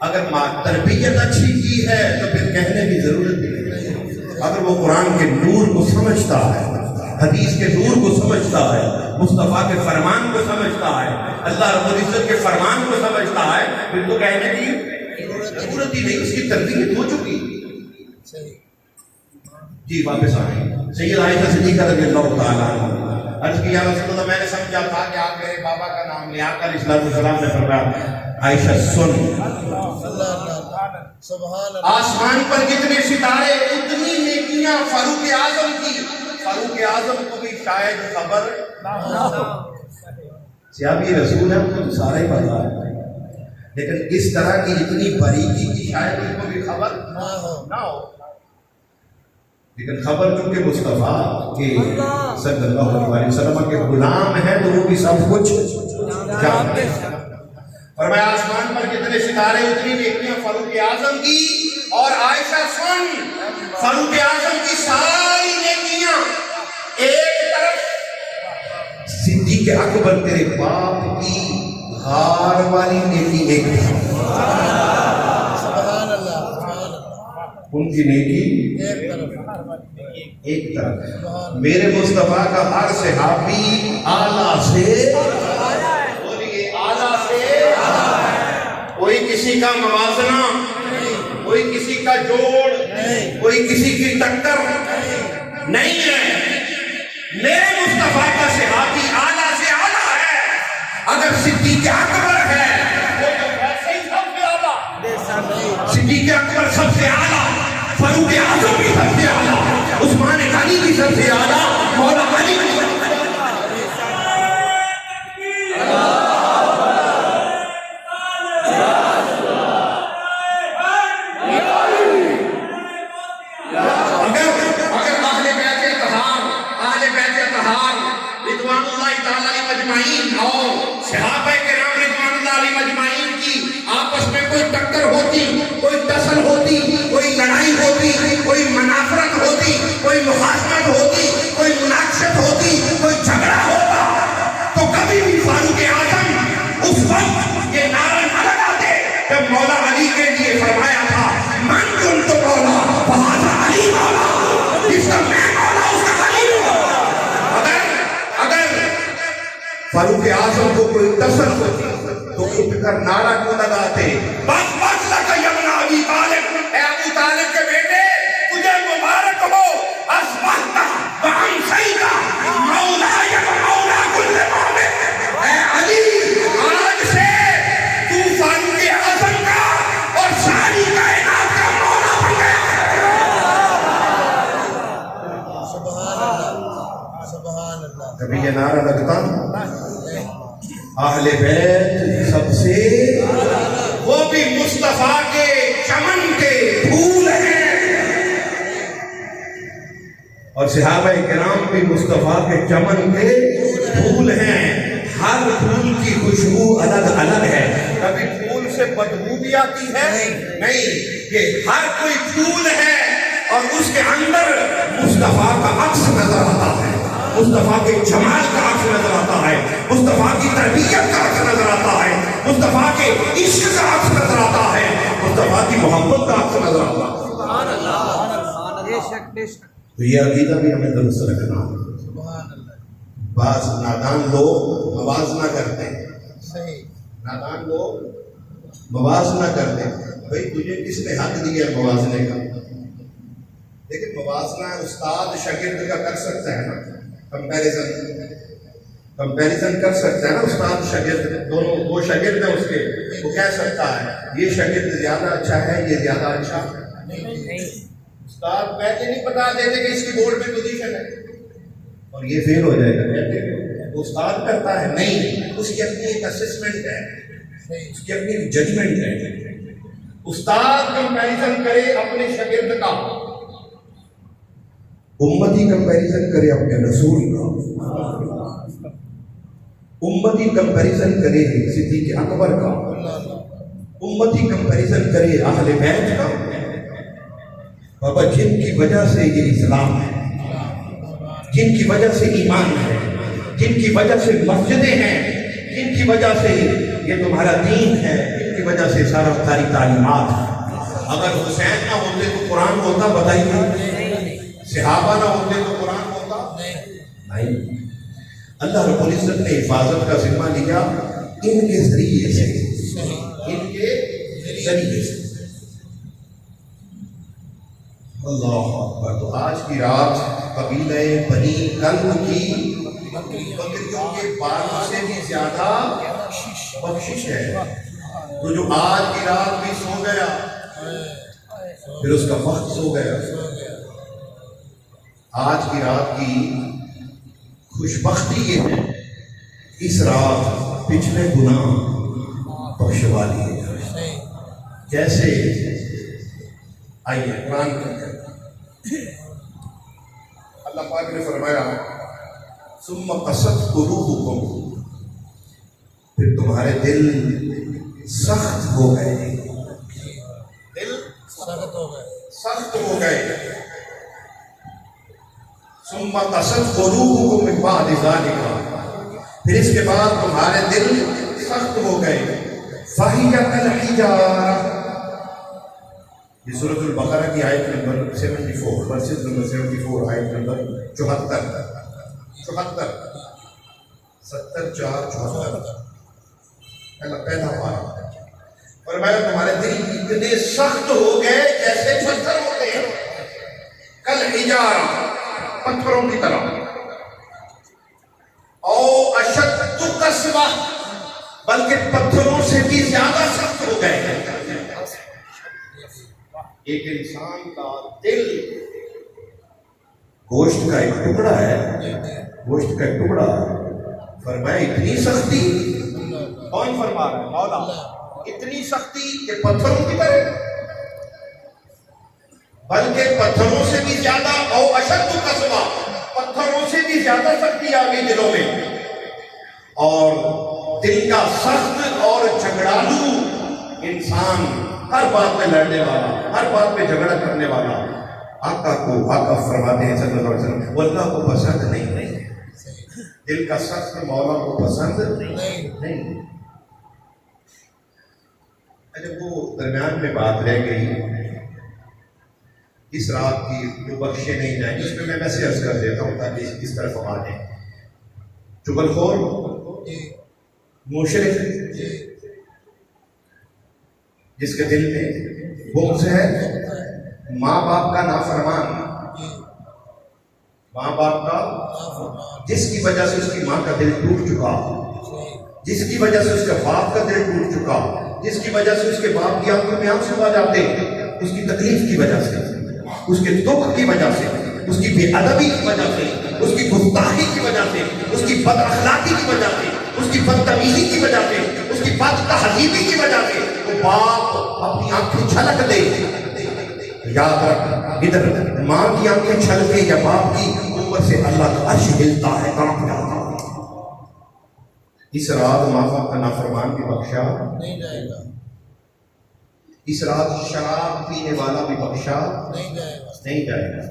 اگر تربیت اچھی کی ہے تو پھر کہنے کی ضرورت نہیں۔ اگر وہ قرآن کے نور کو سمجھتا ہے، حدیث کے نور کو سمجھتا ہے، مصطفیٰ کے فرمان کو سمجھتا ہے، اللہ رب العزت کے فرمان کو سمجھتا ہے، پھر تو کہنے کی ضرورت ہی نہیں، اس کی تربیت ہو چکی۔ جی واپس آئیں۔ سید عائشہ صدیقہ رضی اللہ تعالیٰ عنہ عرض کیا رسول اللہ میں نے سمجھا تھا کہ آپ میرے بابا کا نام لے، آقا علیہ السلام نے فرمایا عائشہ سن، آسمان پر جتنے ستارے اتنی نیکیاں فاروق اعظم کی، فاروق اعظم کو بھی شاید خبر صحابی رسول ہے، ان کو تو سارا ہی پتا ہے، لیکن اس طرح کی اتنی باریکی کی شاید ان کو بھی خبر نہ ہو، لیکن خبر چونکہ مصطفیٰ کے صلی اللہ علیہ وسلم کے غلام ہیں تو وہ بھی سب کچھ جانتے ہیں۔ فرمایا آسمان پر جتنے ستارے اتنی نیکیاں فاروق اعظم کی، اور عائشہ سن، فاروق اعظم کی ساری نیکیاں ایک طرف، صدیق اکبر تیرے باپ کی غار والی نیکی ایک طرف، ان کی نیکی ایک طرف، میرے مصطفیٰ کا ہر صحابی اعلیٰ سے، بولیے اعلیٰ سے، کوئی کسی کا موازنہ، کوئی کسی کا جوڑ، کوئی کسی کی ٹکر نہیں ہے، میرے مصطفیٰ کا صحابی اعلیٰ سے اعلیٰ ہے۔ اگر صدیق اکبر ہے وہ تو ویسے ہی سب سے اعلیٰ، صدیق اکبر سب سے اعلیٰ، فاروق اعظم بھی سب سے اعلیٰ، عثمان غنی بھی سب سے اعلیٰ، مولا علی بھی سب سے صحابہ کرام رضوان اللہ علیہ مجمعین کی آپس میں کوئی ٹکر ہوتی، کوئی ٹسل ہوتی، کوئی لڑائی ہوتی، کوئی منافرت ہوتی، کوئی مخاصمت ہوتی، کوئی مناقشت ہوتی، کوئی جھگڑا ہوتا، تو کبھی بھی فاروق اعظم اس وقت یہ نعرہ نہ لگاتے جب مولا علی کے لیے فرمایا تھا من کنت مولا فہذا علی مولا، جس کا میں مولا اس کا علی مولا۔ فاروق اعظم کو کوئی تصل ہوتی تو اٹھ کر نعرہ کیوں لگاتے بس بس لک یمن ابی طالب، اے ابو طالب کے بیٹے تجھے مبارک ہو، اصبحت وامسیت مولا مولا کل مومن، اے علی آج سے تو فاروق اعظم کا اور ساری کائنات کا مولا بن گیا۔ سبحان اللہ، سبحان اللہ۔ کبھی یہ نعرہ لگتا اہل بیت سب سے، وہ بھی مصطفیٰ کے چمن کے پھول ہیں، اور اور صحابہ کرام بھی مصطفیٰ کے چمن کے پھول ہیں. ہر پھول کی خوشبو الگ الگ ہے. کبھی پھول سے بدبو بھی آتی ہے نہیں. یہ ہر کوئی پھول ہے اور اس کے اندر مصطفیٰ کا عکس نظر آتا ہے, مصطفیٰ کے جمال کا عکس نظر آتا ہے, مصطفیٰ کی تربیت کا عکس نظر آتا ہے, مصطفیٰ کے عشق کا عکس نظر آتا ہے, مصطفیٰ کی محبت کا عکس نظر آتا ہے. سبحان اللہ. بے شک بے شک. تو یہ عقیدہ بھی ہمیں درست رکھنا. سبحان اللہ. بعض نادان لوگ موازنہ کرتے ہیں, صحیح. نادان لوگ موازنہ کرتے ہیں. بھئی تجھے کس نے حق دیا ہے موازنے کا؟ لیکن موازنہ استاد شاگرد کا کر سکتا ہے نا, کمپیریزن کر سکتا ہے نا استاد شاگرد, دونوں دو شاگرد ہیں اس کے, وہ کہہ سکتا ہے یہ شاگرد زیادہ اچھا ہے, یہ زیادہ اچھا نہیں. استاد پہلے نہیں بتا دیتے کہ اس کی بورڈ میں پوزیشن ہے اور یہ فیل ہو جائے گا, کہتے ہیں استاد کرتا ہے نہیں, اس کی اپنی ایک اسسمنٹ ہے, اس کی اپنی ایک ججمنٹ ہے. استاد کمپیریزن کرے اپنے شاگرد کا, امتی کمپیریزن کرے اپنے رسول کا, امتی کمپیریزن کرے صدیق اکبر کا, امتی کمپیریزن کرے اہل بیت کا. بابا جن کی وجہ سے یہ اسلام ہے, جن کی وجہ سے ایمان ہے, جن کی وجہ سے مسجدیں ہیں, جن کی وجہ سے یہ تمہارا دین ہے, جن کی وجہ سے ساری تعلیمات ہے. اگر حسین نہ ہوتے تو قرآن ہوتا؟ بتائیے. صحابہ نہ ہوتے تو قرآن ہوتا؟ نہیں. اللہ رب العزت نے حفاظت کا ذمہ لیا ان کے ذریعے سے, ان کے ذریعے سے. اللہ اکبر. تو آج کی رات قبیلہ بنی کلب کی بکریوں کے بالوں سے بھی زیادہ بخشش ہے. تو جو آج کی رات بھی سو گیا پھر اس کا وقت سو گیا. آج کی رات کی خوش بختی یہ ہے, اس رات پچھلے گناہ بخشوا لیے جائیں. جیسے آئیے قرآن کرتے اللہ پاک نے فرمایا ثم قست قلوبکم, پھر تمہارے دل سخت ہو گئے, دل سخت ہو گئے. ثم قست قلوبکم من بعد ذلک, پھر اس کے بعد تمہارے دل سخت ہو گئے. فَهِيَ كَالْحِجَارَةِ, یہ سورۃ البقرہ کی آیت نمبر 74, ورسز نمبر 74, آیت نمبر 74, 74 پہلا پارہ. فرمایا تمہارے دل اتنے سخت ہو گئے جیسے پتھر ہوتے ہیں, کالحجارہ, پتھروں کی طرح. او اشد قسوہ, بلکہ پتھروں سے بھی زیادہ سخت ہو گئے. ایک انسان کا دل گوشت کا ایک ٹکڑا ہے, گوشت کا ایک ٹکڑا. فرمایا اتنی سختی, کون فرما رہا ہے؟ مولا. اتنی سختی کہ پتھروں کی طرح, بلکہ پتھروں سے بھی زیادہ. او اشد قسوہ, پتھروں سے بھی زیادہ سختی آ گئی دلوں میں. اور دل کا سخت اور جھگڑالو انسان, ہر بات میں لڑنے والا, ہر بات میں جھگڑا کرنے والا, آقا فرماتے ہیں صلی اللہ علیہ وسلم وہ اللہ کو پسند نہیں. دل کا سخت مولا کو پسند نہیں. اچھا وہ درمیان میں بات رہ گئی اس رات کی جو بخشے نہیں جائیں, اس میں ویسے عرض کر دیتا ہوں تاکہ اس طرف ہم آ جائیں. چغل خور, مشرک, جس کے دل میں بغض ہے, ماں باپ کا نافرمان, ماں باپ کا, جس کی وجہ سے اس کی ماں کا دل ٹوٹ چکا, جس کی وجہ سے اس کے باپ کا دل ٹوٹ چکا, جس کی وجہ سے اس کے باپ کی آنکھوں میں آنسو آ جاتے, اس کی تکلیف کی وجہ سے, اس کے دکھ کی وجہ سے, اس کی بے ادبی کی وجہ سے, اس کی گستاخی کی وجہ سے, اس کی بد اخلاقی کی وجہ سے, اس کی بدتمیزی کی وجہ سے, اس کی بد تہذیبی کی وجہ سے وہ باپ اپنی آنکھیں جھلک دے, یاد رکھ ادھر ماں کی آنکھیں چھلکے یا باپ کی، اوپر سے اللہ کا عرش ہلتا ہے، کانپ جاتا ہے۔ اس رات ماں باپ کا نافرمان بھی بخشا نہیں جائے گا، اس رات شراب پینے والا بھی بخشا نہیں جائے گا، نہیں جائے گا،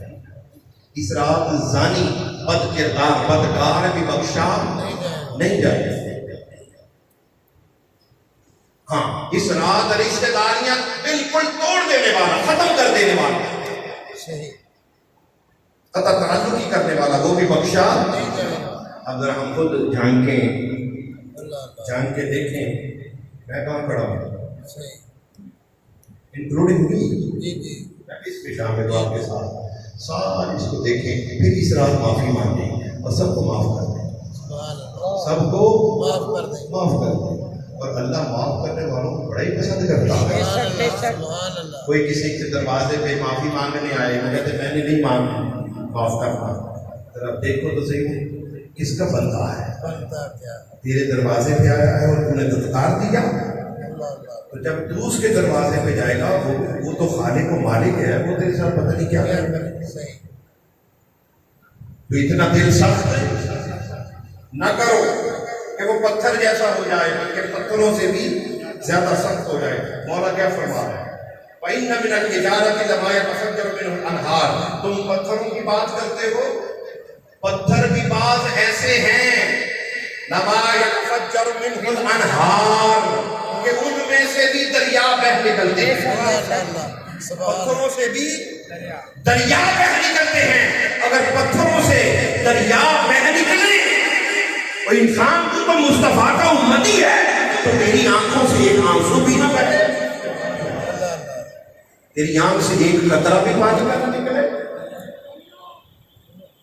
اس رات زانی بد کردار بدکار بھی بخشا نہیں جائے گا، نہیں جائے گا۔ ہاں اس رات رشتہ داریاں بالکل توڑ دینے والا، ختم کر دینے والا، صحیح، قطع تعلقی کرنے والا وہ بھی بخشا۔ نہیں جائے گا، اگر ہم خود جھانکیں، اللہ اللہ، جان کے دیکھیں، میں کہاں کھڑا ہوں، صحیح، انکلوڈنگ می، جی جی، میں اس میں شامل ہوں آپ کے ساتھ، سارے اس کو دیکھیں، پھر اس رات معافی مانگیں اور سب کو معاف کر دیں، سبحان اللہ، سب کو معاف کر دیں، معاف کر دیں۔ اور اللہ معاف کرنے والوں کو بڑا ہی پسند کرتا ہے۔ سبحان اللہ، سبحان اللہ، کوئی کسی کے دروازے پہ معافی مانگنے آئے، وہ کہتے میں نے نہیں معاف کرنا، ذرا دیکھو تو صحیح کس کا بندہ ہے، بنتا کیا، تیرے دروازے پہ آیا ہے اور تو نے دھتکار دیا، اللہ اللہ، تو جب تو اس کے دروازے پہ جائے گا وہ تو خالق و مالک ہے، وہ تیرے ساتھ پتہ نہیں کیا کیا کرے گا۔ کریں، صحیح، تو اتنا دل سخت نہ کرو کہ وہ پتھر جیسا ہو جائے، بلکہ پتھروں سے بھی زیادہ سخت ہو جائے۔ مولا کیا فرما رہا ہے؟ وَإِنَّ مِنَ الْحِجَارَةِ لَمَا يَتَفَجَّرُ مِنْهُ الْأَنْهَارُ، تم پتھروں کی بات کرتے ہو، پتھر بھی بعض ایسے ہیں لَمَا يَتَفَجَّرُ مِنْهُ الْأَنْهَارُ کہ ان میں سے بھی دریا بہہ نکلتے ہیں، اللہ اللہ، سبحان پتھروں سے بھی دریا بہہ نکلتے ہیں۔ اگر پتھروں سے دریا بہہ نکلے، اور انسان تو مصطفیٰ کا امتی ہے، تو تیری آنکھوں سے ایک آنسو بھی نہ بہے، تیری آنکھ سے ایک قطرہ بھی پانی کا نہ نکلے،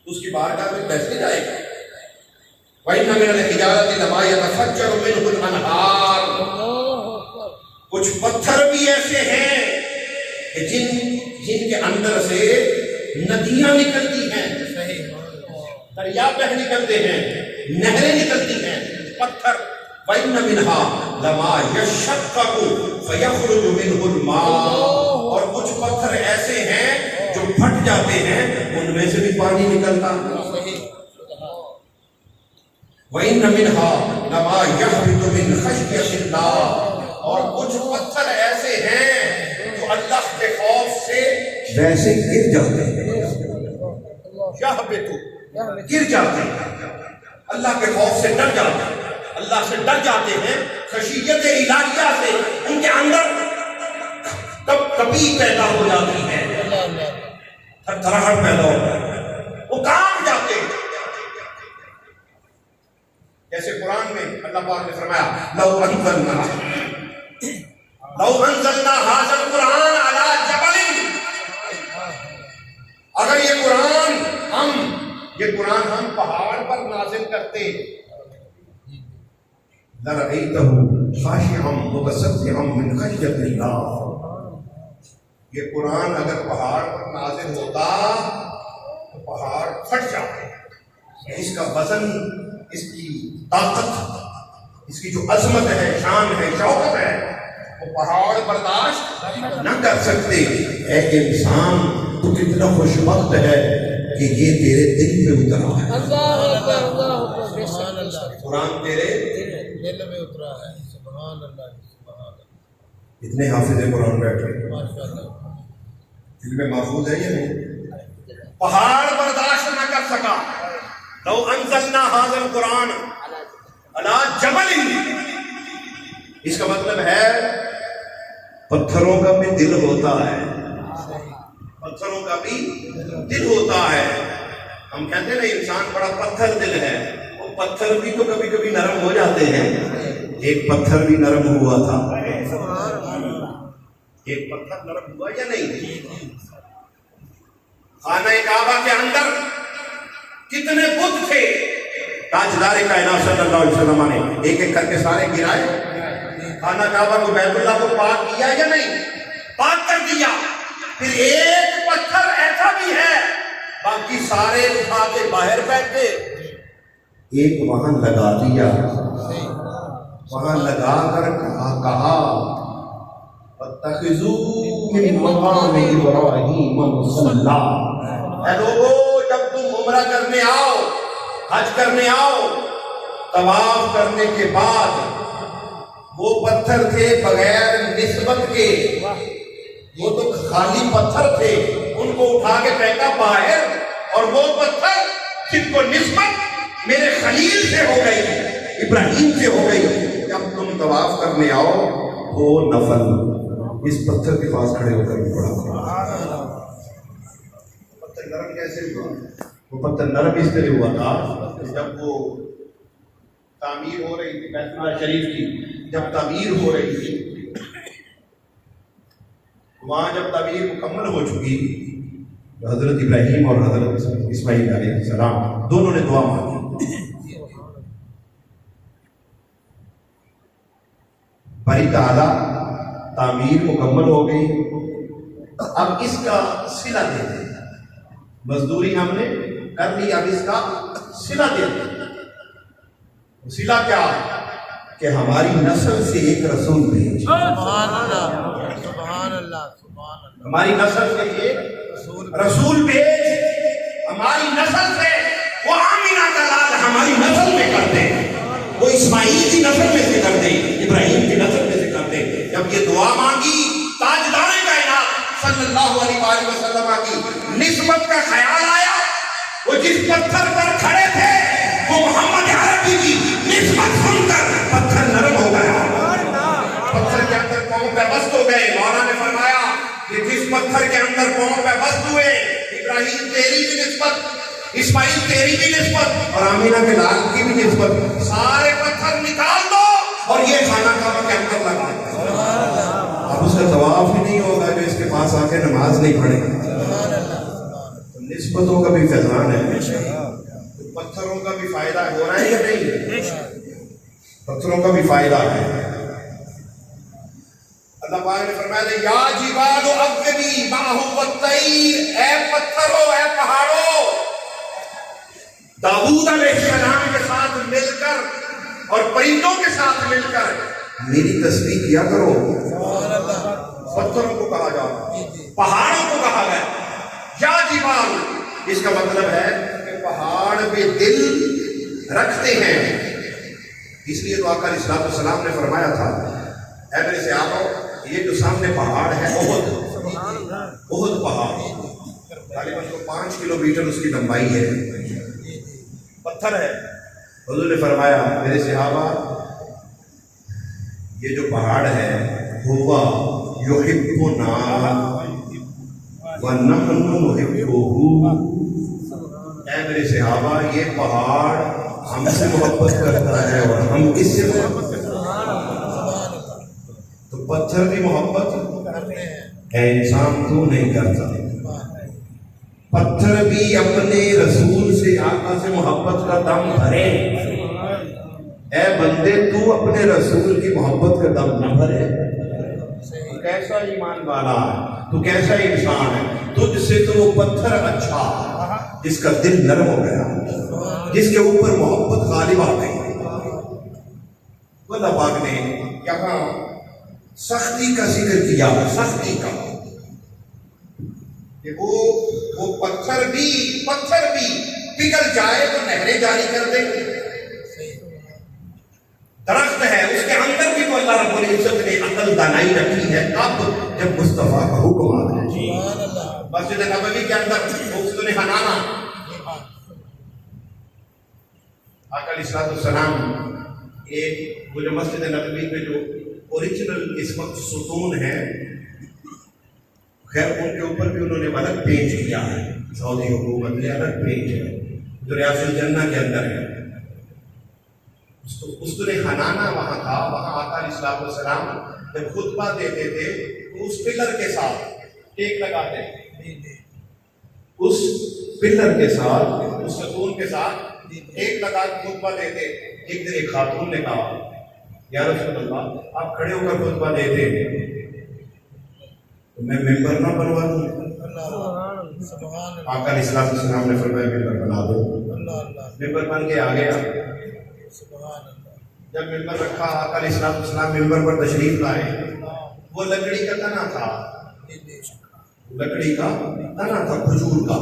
اس کی بارگاہ میں کیسے جائے گا؟ وَإِنَّ مِنَ الْحِجَارَةِ لَمَا يَتَفَجَّرُ مِنْهُ الْأَنْهَارُ، کچھ پتھر بھی ایسے ہیں کہ جن کے اندر سے ندیاں نکلتی ہیں، صحیح، دریا بہہ نکلتے ہیں، نہریں نکلتی ہیں، پتھر۔ وَإِنَّ مِنْهَا لَمَا يَشَّقَّقُ فَيَخْرُجُ مِنْهُ الْمَاءُ، اور کچھ پتھر ایسے ہیں جو پھٹ جاتے ہیں، ان میں سے بھی پانی نکلتا ہے۔ وَإِنَّ مِنْهَا لَمَا يَهْبِطُ مِنْ خَشْيَةِ اللَّهِ، اور کچھ پتھر ایسے ہیں جو اللہ کے خوف سے ویسے گر جاتے ہیں، یہبطو، گر جاتے ہیں، اللہ کے خوف سے ڈر جاتے ہیں، اللہ سے ڈر جاتے ہیں، خشیت الہیہ سے ان کے اندر کبھی پیدا ہو جاتی ہے، تھرتھراہٹ پیدا ہو جاتی ہے، وہ کانپ جاتے ہیں۔ جیسے قرآن میں اللہ پاک نے فرمایا لو انزلنا ھذا القرآن علی جبل، اگر یہ قرآن ہم پہاڑ پر نازل کرتے، لرأیتہ خاشعا متصدعا من خشیۃ اللہ، یہ قرآن اگر پہاڑ پر نازل ہوتا تو پہاڑ پھٹ جاتے۔ اس کا وزن، اس کی طاقت، اس کی جو عظمت ہے، شان ہے، شوکت ہے، وہ پہاڑ برداشت نہ کر سکتے۔ اے انسان تو کتنا خوش بخت ہے کہ یہ تیرے دل پہ اترا ہے، اللہ اکبر، اللہ اکبر، سبحان اللہ، قرآن تیرے دل میں اترا ہے، سبحان اللہ، سبحان اللہ، اتنے حافظ قرآن بیٹھے، ماشاء اللہ، دل میں محفوظ ہے یا نہیں؟ پہاڑ برداشت نہ کر سکا۔ لو انزلنا ھذا القرآن علی جبل، اس کا مطلب ہے پتھروں کا بھی دل ہوتا ہے، پتھروں کا بھی دل ہوتا ہے۔ ہم کہتے ہیں نا انسان بڑا پتھر دل ہے، وہ پتھر بھی تو کبھی کبھی نرم ہو جاتے ہیں۔ ایک پتھر بھی نرم ہوا تھا، ایک پتھر نرم ہوا یا نہیں؟ خانہ کعبہ کے اندر کتنے بت تھے، تاجدار کائنات صلی اللہ علیہ وسلم نے ایک ایک کر کے سارے گرائے، خانہ کعبہ کو، بیت اللہ کو پاک کیا یا نہیں؟ پاک کر دیا۔ پھر ایک پتھر ایسا بھی ہے، باقی سارے اٹھا کے باہر پھینک دے، ایک وہاں لگا دیا، وہاں لگا کر کہا فَاتَّخِذُوا من مقام ابراہیم مصلی۔ اے لوگو، جب تم عمرہ کرنے آؤ، حج کرنے آؤ، طواف کرنے کے بعد وہ پتھر تھے بغیر نسبت کے، وہ تو خالی پتھر تھے، ان کو اٹھا کے پھینکا باہر، اور وہ پتھر جن کو نسبت میرے خلیل سے ہو گئی، ابراہیم سے ہو گئی، جب تم طواف کرنے آؤ وہ نفل اس پتھر کے پاس کھڑے ہو کر بھی پڑا۔ پتھر نرم کیسے ہوا؟ وہ پتھر نرم اس طرح ہوا تھا کہ جب وہ تعمیر ہو رہی تھی بیت اللہ شریف کی، جب تعمیر ہو رہی تھی، وہاں جب تعمیر مکمل ہو چکی، حضرت ابراہیم اور حضرت اسماعیل علیہ السلام دونوں نے دعا مانگی، باری تعالیٰ تعمیر مکمل ہو گئی، اب اس کا صلہ دے دیں، مزدوری ہم نے کر لی، اب اس کا صلہ دے دیں۔ صلہ کیا؟ کہ ہماری نسل سے ایک رسول بھیج، سبحان اللہ، سبحان اللہ، سبحان اللہ، ہماری نسل سے ایک رسول بھیج، ہماری نسل سے وہ آمینہ کا لال ہماری نسل میں کر دے، وہ اسماعیل کی نسل میں سے کر دے، ابراہیم کی نسل میں سے کر دے۔ جب یہ دعا مانگی، تاجدار کائنات صلی اللہ علیہ وآلہ وسلم کی نسبت کا خیال آیا، وہ جس پتھر پر کھڑے تھے وہ محمد عربی کی نسبت سن کر پتھر نرم ہو گیا، پتھر کے اندر پاؤں پہ بست ہو گئے۔ مولانا نے فرمایا کہ جس پتھر کے اندر پاؤں پہ بست ہوئے، ابراہیم تیری بھی نسبت، اسماعیل تیری بھی نسبت، اور آمینہ کے لال کی بھی نسبت، سارے پتھر نکال دو اور یہ خانہ کعبہ کے اندر لگا دو۔ اب اس کا طواف ہی نہیں ہوگا جو اس کے پاس آ کے نماز نہیں پڑھے گا۔ نسبتوں کا بھی فیضان ہے، پتھروں کا بھی فائدہ ہو رہا ہے یا نہیں؟ پتھروں کا بھی فائدہ ہے۔ اللہ پاک نے فرمایا یا جبال اوبی معہ والطیر، اے پتھروں، اے پہاڑوں، داؤد علیہ السلام کے ساتھ مل کر اور پرندوں کے ساتھ مل کر میری تسبیح کیا کرو۔ پتھروں کو کہا جا، پہاڑوں کو کہا گیا یا جبال، اس کا مطلب ہے کہ پہاڑ پہ دل رکھتے ہیں، اس لیے تو آقا علیہ السلام نے فرمایا تھا اے میرے صحابہ، یہ جو سامنے پہاڑ ہے احد، احد پہاڑ غالباً 5 کلومیٹر اس کی لمبائی ہے، پتھر ہے۔ حضور نے فرمایا میرے صحابہ، یہ جو پہاڑ ہے ہوا یحبنا ونحن نحبہ، اے میرے صحابہ یہ پہاڑ ہم سے محبت کرتا ہے اور ہم اس سے محبت کرتے ہیں۔ تو پتھر بھی محبت ہے، انسان تو نہیں کرتا، پتھر بھی اپنے رسول سے، آقا سے محبت کا دم بھرے۔ اے بندے تو اپنے رسول کی محبت کا دم نہ بھرے، تو کیسا ایمان والا ہے، تو کیسا انسان ہے، تجھ سے تو وہ پتھر اچھا جس کا دل نرم ہو گیا، جس کے اوپر محبت غالب آ گئی۔ اللہ پاک نے یہاں سختی کا ذکر کیا، سختی کا، کہ وہ پتھر بھی پگھل جائے تو نہریں جاری کر دے، درخت ہے اس کے اندر بھی تو اللہ رب العزت نے عقل دانائی رکھی ہے، اب جب مصطفیٰ کا حکم آ گیا، مسجد نبوی کے اندر حسن حنانہ، آقا علیہ السلام ایک وہ جو مسجد نبوی میں جو اوریجنل اس وقت ستون ہے، خیر ان کے اوپر بھی انہوں نے الگ پیج کیا ہے، سعودی حکومت نے الگ پیج ہے جو ریاض الجنہ کے اندر ہے۔ اسطول حنانہ وہاں تھا، وہاں آقا علیہ السلام جب خطبہ دیتے تھے تو اس پلر کے ساتھ ٹیک لگاتے تھے، اس پلر کے ساتھ، اس ستون کے ساتھ ٹیک لگا کے خطبہ دیتے۔ ایک دن ایک خاتون نے کہا یا رسول اللہ آپ کھڑے ہو کر خطبہ دیتے تو میں ممبر نہ بنوا دوں؟ آقا علیہ السلام نے فرمایا ممبر بنا دو۔ ممبر بن کے آ گیا، جب ممبر رکھا آقا علیہ السلام ممبر پر تشریف لائے، وہ لکڑی کا تنا تھا، لکڑی کا تنا تھا، کھجور کا،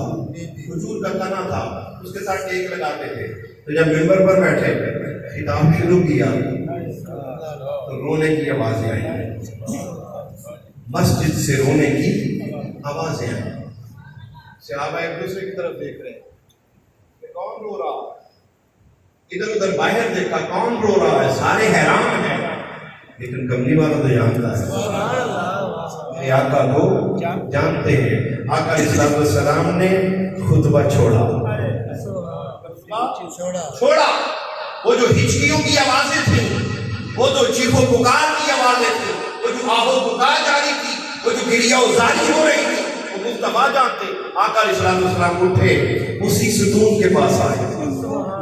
کھجور کا تنا تھا، اس کے ساتھ ٹیک لگاتے تھے. تو جب ممبر پر بیٹھے خطاب شروع کیا تو رونے کی آوازیں آئیں، مسجد سے رونے کی آوازیں آئیں. صحابہ ایک دوسرے کی طرف دیکھ رہے ہیں کہ کون رو رہا ہے، ادھر ادھر باہر دیکھا کون رو رہا ہے، سارے حیران ہیں، لیکن کملی والا تو جانتا ہے، میرے آقا کو جانتے ہیں. آقا علیہ الصلوۃ والسلام نے خطبہ چھوڑا. وہ جو ہچکیوں کی آوازیں تھیں، وہ جو چیخ و پکار کی آوازیں تھیں، وہ جو آہ و پکار جاری تھی، وہ جو گریہ و زاری ہو رہی تھی، وہ مصطفیٰ جانتے. آقا علیہ الصلوۃ والسلام اٹھے، اسی ستون کے پاس آئے.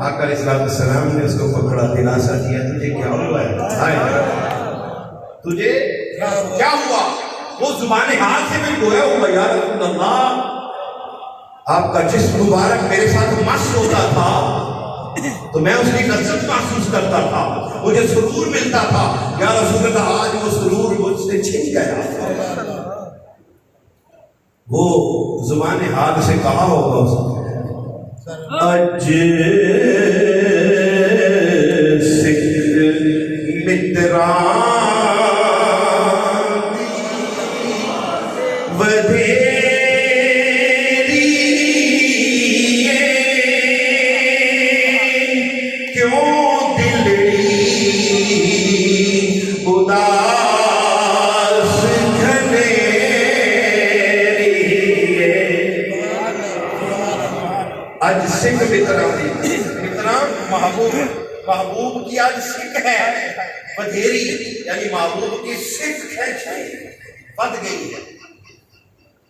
آقا علیہ الصلوۃ والسلام نے اس کو پکڑا، دلاسا دیا، تجھے کیا ہوا ہے؟ تجھے کیا ہوا؟ وہ زبان حال سے میں گویا ہوا، یا رسول اللہ آپ کا جسم مبارک میرے ساتھ مست ہوتا تھا تو میں اس کی لذت محسوس کرتا تھا، مجھے سرور ملتا تھا. یا رسول اللہ آج وہ سرور مجھ سے چھن گیا. وہ زبان حال سے کہا ہوگا اس نے، اج سکھ متران محبوب کی آج سکھ ہے، بدھیری یعنی محبوب کی سکھ کھینچ بد گئی ہے.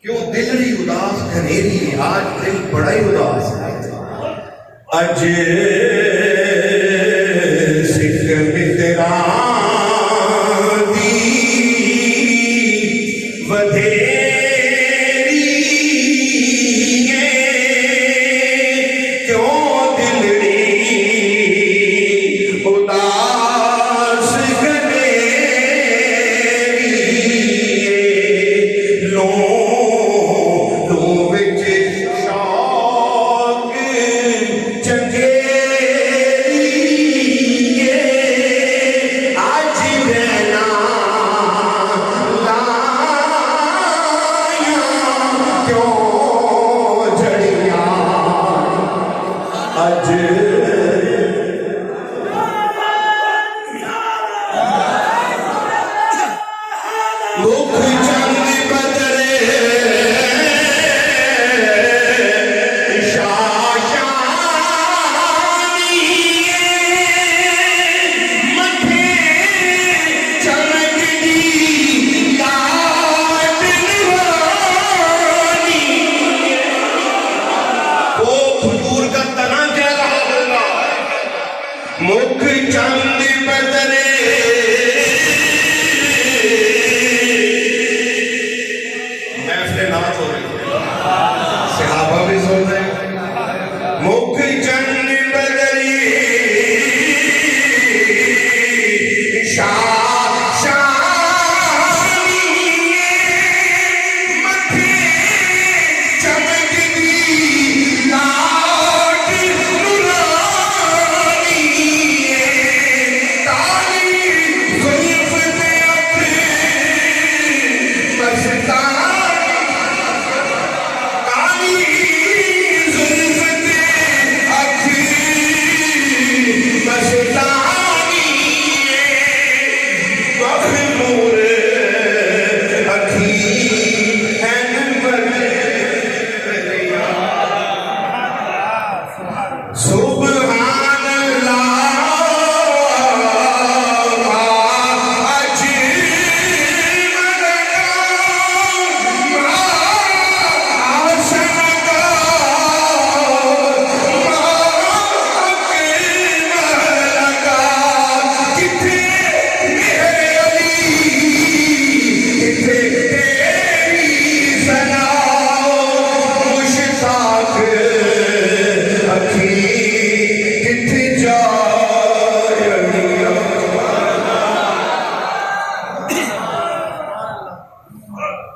کیوں دلڑی اداس گھنیری، آج دل بڑا ہی اداس ہے. اج سکھ متران دی بدھیری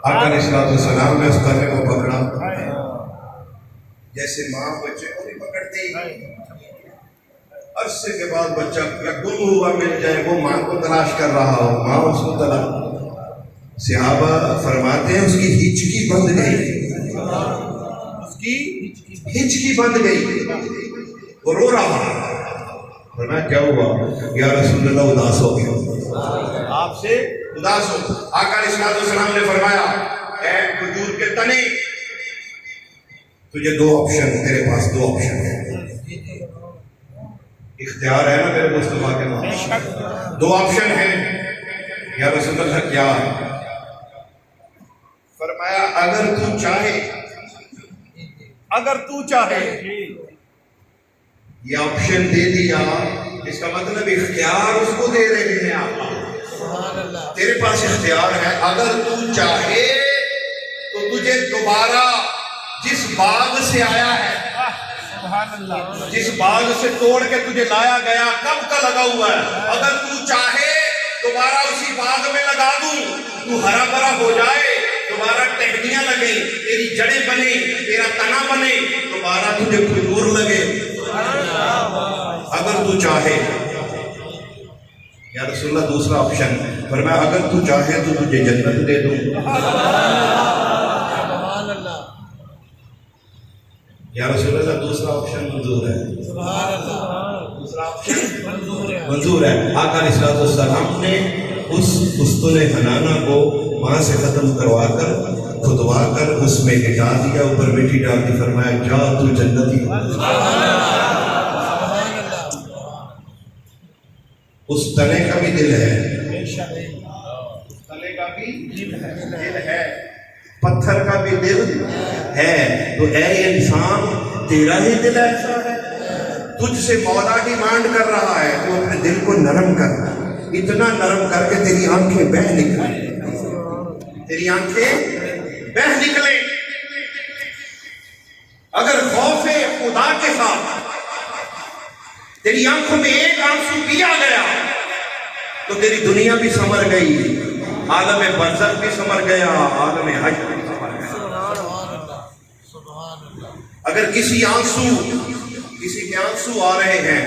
آقا علیہ الصلوۃ والسلام نے اس تنے کو پکڑا جیسے ماں بچے کو نہیں پکڑتی. عرصے کے بعد بچہ گم ہوا مل جائے، وہ ماں کو تلاش کر رہا ہو، ماں اس کو تلاش. صحابہ فرماتے ہیں اس کی ہچکی بند گئی، اس کی ہچکی بند گئی، وہ رو رہا. فرمایا کیا ہوا؟ یا رسول اللہ اداس ہو گیا، آپ سے اداس ہو. آقا علیہ الصلوۃ والسلام نے فرمایا اے کھجور کے تنے، تجھے دو آپشن، تیرے پاس دو آپشن ہیں. اختیار ہے نا میرے مصطفیٰ کے پاس، دو آپشن ہیں. یا رسول اللہ کیا؟ فرمایا اگر تو چاہے، اگر تو چاہے، یہ آپشن دے دیا، اس کا مطلب اختیار اس کو دے رہے ہیں آپ. تیرے پاس اختیار ہے، اگر تو چاہے تو تجھے دوبارہ جس باغ سے آیا ہے، جس باغ سے توڑ کے تجھے لایا گیا کب کا لگا ہوا ہے، اگر تو چاہے دوبارہ اسی باغ میں لگا دوں، تو ہرا بھرا ہو جائے، دوبارہ ٹہنیاں لگیں، تیری جڑیں بنے، تیرا تنا بنے، دوبارہ تجھے کھجور لگے، اگر تو چاہے. یا رسول اللہ دوسرا آپشن، فرمایا اگر تو چاہے تو تجھے جنت دے دوں. یا رسول اللہ دوسرا آپشن منظور ہے، دوسرا آپشن منظور ہے. آقا علیہ الصلوۃ والسلام نے اس پستون حنانہ کو وہاں سے ختم کروا کر کھدوا کر اس میں لٹا دیا، اوپر مٹی ڈال دی. فرمایا جا تو جنتی. اس تنے کا بھی دل ہے، اس تنے کا بھی دل ہے، پتھر کا بھی دل ہے. تو اے انسان، تیرا ہی دل ایسا ہے، تجھ سے مولا ڈیمانڈ کر رہا ہے، تو اپنے دل کو نرم کر، اتنا نرم کر کے تیری آنکھیں بہہ نکلیں، تیری آنکھیں بہہ نکلیں. اگر خوف خدا کے ساتھ تیری آنکھوں میں ایک آنسو پیا گیا تو تیری دنیا بھی سنور گئی، عالم برزخ بھی سنور گیا، عالم حشر بھی سنور گیا. اگر کسی کے آنسو آ رہے ہیں،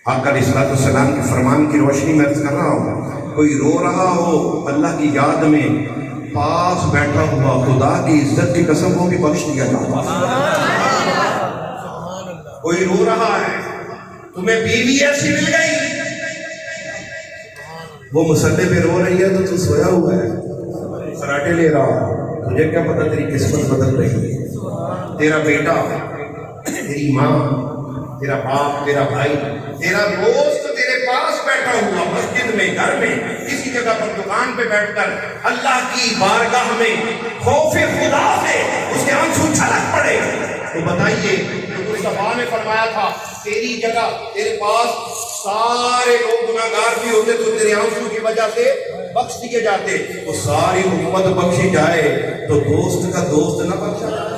آقا علیہ الصلوۃ والسلام کے فرمان کی روشنی میں عرض کر رہا ہوں، کوئی رو رہا ہو اللہ کی یاد میں، پاس بیٹھا ہوا خدا کی عزت کی قسم کو بھی بخش دیا جاتا. کوئی رو رہا ہے، تمہیں بیوی ایسی مل گئی، وہ مصلی پہ رو رہی ہے تو سویا ہوا ہے، خراٹے لے رہا، تجھے کیا پتا تیری قسمت بدل رہی ہے. تیرا بیٹا، تیری ماں، تیرا باپ، تیرا بھائی، تیرا دوست تیرے پاس بیٹھا ہوا، مسجد میں، گھر میں، کسی جگہ پر دکان پہ بیٹھ کر اللہ کی بارگاہ میں خوف خدا سے اس کے آنسو چھلک پڑے. تو بتائیے، مصطفیٰ نے فرمایا تھا تیری جگہ تیرے پاس سارے لوگ گناہگار بھی ہوتے تو تیرے آنسو کی وجہ سے بخش دیے جاتے. وہ ساری امت بخشی جائے تو دوست کا دوست نہ بخشا جائے،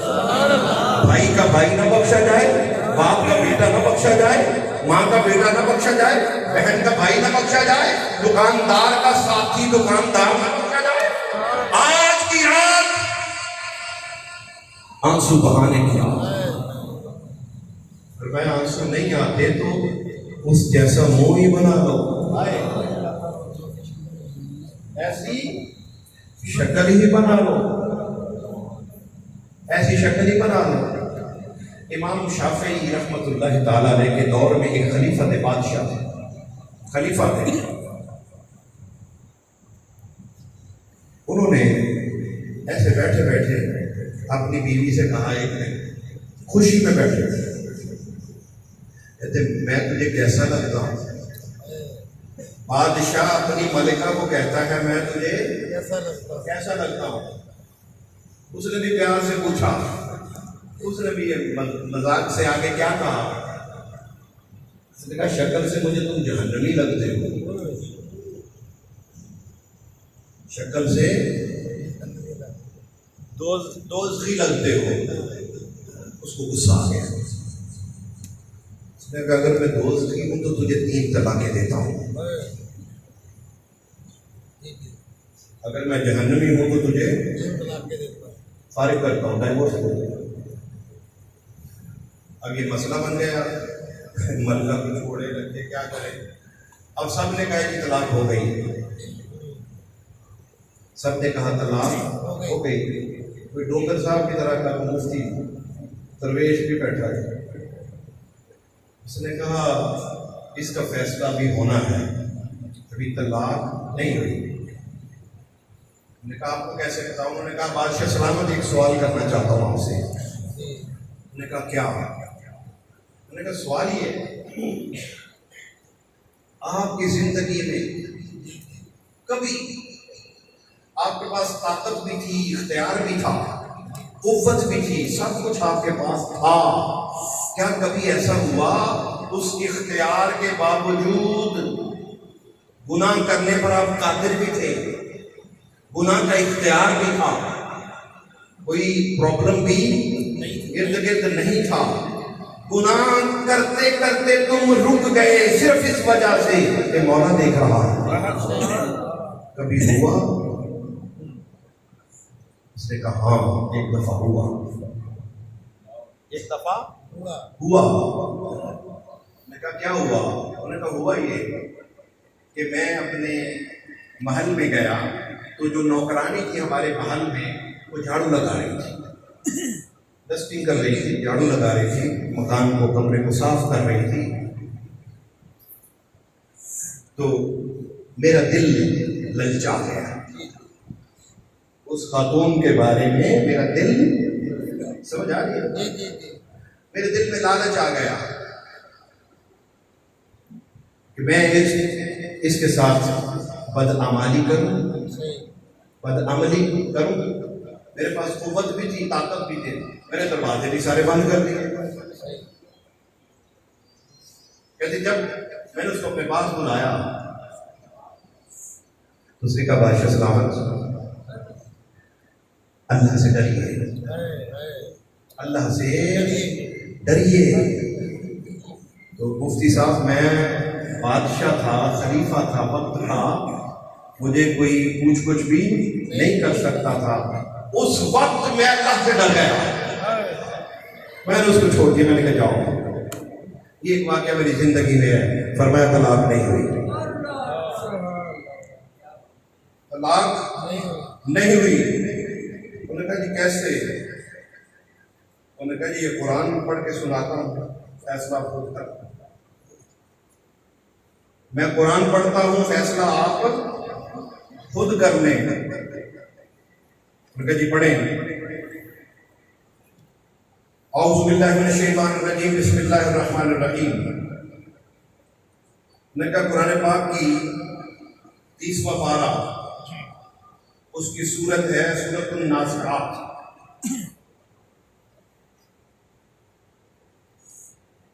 بھائی کا بھائی نہ بخشا جائے، باپ کا بیٹا نہ بخشا جائے، ماں کا بیٹا نہ بخشا جائے، بہن کا بھائی نہ بخشا جائے، دکاندار کا ساتھی دکاندار نہ بخشا جائے. آج کی رات آنسو بہانے کی میں آنسو نہیں آتے تو اس جیسا منہ ہی بنا لو، ایسی شکل ہی بنا لو، ایسی شکل ہی بنا لو. امام شافعی رحمۃ اللہ تعالیٰ علیہ کے دور میں ایک خلیفہ تھے، بادشاہ تھے، خلیفہ تھے. انہوں نے ایسے بیٹھے بیٹھے اپنی بیوی سے کہا، ایک دن خوشی میں بیٹھے تھے، کہتے میں تجھے کیسا لگتا ہوں. بادشاہ اپنی ملکہ کو کہتا ہے میں تجھے کیسا لگتا ہوں. اس نے بھی پیار سے پوچھا، اس نے بھی مذاق سے آگے کیا کہا، اس نے کہا شکل سے مجھے تم جہنمی لگتے ہو، شکل سے دوزخی لگتے ہو. اس کو غصہ آ گیا، کہ اگر میں دوست کی ہوں تو تجھے 3 طلاقیں دیتا ہوں. اگر میں جہنمی ہوں تو تجھے 3 طلاق کے دیتا ہوں. فارغ کرتا ہوں، ڈائیورس دے دو۔ اب یہ مسئلہ بن گیا، ملکہ کو چھوڑے رکھے کیا کرے؟ اب سب نے کہا کہ طلاق ہو گئی، سب نے کہا طلاق ہو گئی۔ کوئی ڈوگر صاحب کی طرح کا مفتی درویش بھی بیٹھا ہے، اس نے کہا اس کا فیصلہ بھی ہونا ہے، ابھی طلاق نہیں ہوئی۔ میں نے کہا آپ کو کیسے بتاؤں؟ انہوں نے کہا بادشاہ سلامت ایک سوال کرنا چاہتا ہوں آپ سے۔ انہوں نے کہا کیا؟ انہوں نے کہا سوال یہ، آپ کی زندگی میں کبھی آپ کے پاس طاقت بھی تھی، اختیار بھی تھا، قوت بھی تھی، سب کچھ آپ کے پاس تھا، کیا کبھی ایسا ہوا اس اختیار کے باوجود گناہ کرنے پر آپ قادر بھی تھے، گناہ کا اختیار بھی تھا، کوئی پرابلم بھی ارد گرد نہیں تھا، گناہ کرتے کرتے تم رک گئے صرف اس وجہ سے کہ مولا دیکھ رہا ہے؟ کبھی ہوا؟ اس نے کہا ہاں ایک دفعہ ہوا، ایک دفعہ ہوا۔ میں کہا کیا ہوا؟ انہوں نے کہا ہوا یہ کہ میں اپنے محل میں گیا تو جو نوکرانی تھی ہمارے محل میں وہ جھاڑو لگا رہی تھی، ڈسٹنگ کر رہی تھی، جھاڑو لگا رہی تھی، مکان کو کمرے کو صاف کر رہی تھی، تو میرا دل للچا گیا، اس خاتون کے بارے میں میرا دل، سمجھ آ گیا؟ میرے دل میں لالچ آ گیا کہ میں اس کے ساتھ بدعمالی کروں، بدعملی کروں۔ میرے پاس قوت بھی تھی، طاقت بھی تھی، میرے دروازے بھی سارے بند کر دیے۔ کہتے جب میں نے اس کو اپنے پاس بلایا تو اس نے کہا بادشاہ سلامت اللہ سے ڈریے، اللہ سے ڈریے۔ تو مفتی صاحب میں بادشاہ تھا، خلیفہ تھا، وقت تھا، مجھے کوئی پوچھ کچھ بھی نہیں کر سکتا تھا، اس وقت میں اللہ سے ڈر گیا، میں نے اس کو چھوڑ دیا، میں نے کہا جاؤ۔ یہ ایک واقعہ میری زندگی میں ہے، فرمایا طلاق نہیں ہوئی، طلاق نہیں ہوئی۔ انہوں نے کہا جی کیسے؟ انہوں نے کہا جی یہ قرآن پڑھ کے سناتا ہوں، فیصلہ خود کر، میں قرآن پڑھتا ہوں، فیصلہ آپ خود کر لیں۔ انہوں نے کہا جی پڑھیں۔ اعوذ باللہ من الشیطان الرجیم، بسم اللہ الرحمن الرحیم۔ انہوں نے کہا قرآن پاک کی 30واں پارہ، اس کی سورت ہے سورۃ النازعات۔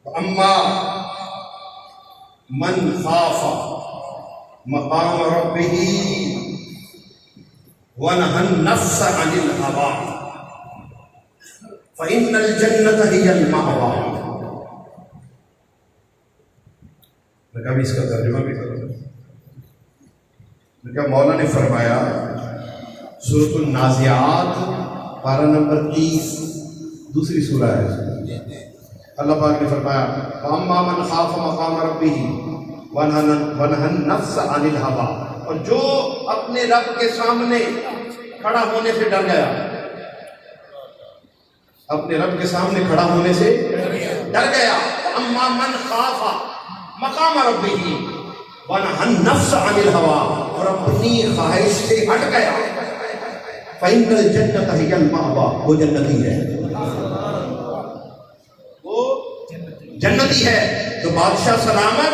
اما من خاف مقام ربہ ونہى النفس عن الہوى فإن الجنة هي المأوى۔ میں کبھی اس کا ترجمہ بھی کروں، میں کہا مولا نے فرمایا سورۃ النازعات پارہ نمبر 30، دوسری سورہ ہے۔ اللہ پاک نے فرمایا فَأَمَّا مَنْ خَافَ مَقَامَ رَبِّهِ وَنَهَى النَّفْسَ عَنِ الْهَوَىٰ، اور جو اپنے رب کے سامنے کھڑا ہونے سے ڈر گیا، اپنے رب کے سامنے کھڑا ہونے سے ڈر گیا، اما من خاف مقام ربہ ونہى النفس عن الہویٰ، اور اپنی خواہش سے ہٹ گیا، فإن الجنة هي المأوى، وہ جنتی ہے، وہ جنتی ہے۔ تو بادشاہ سلامت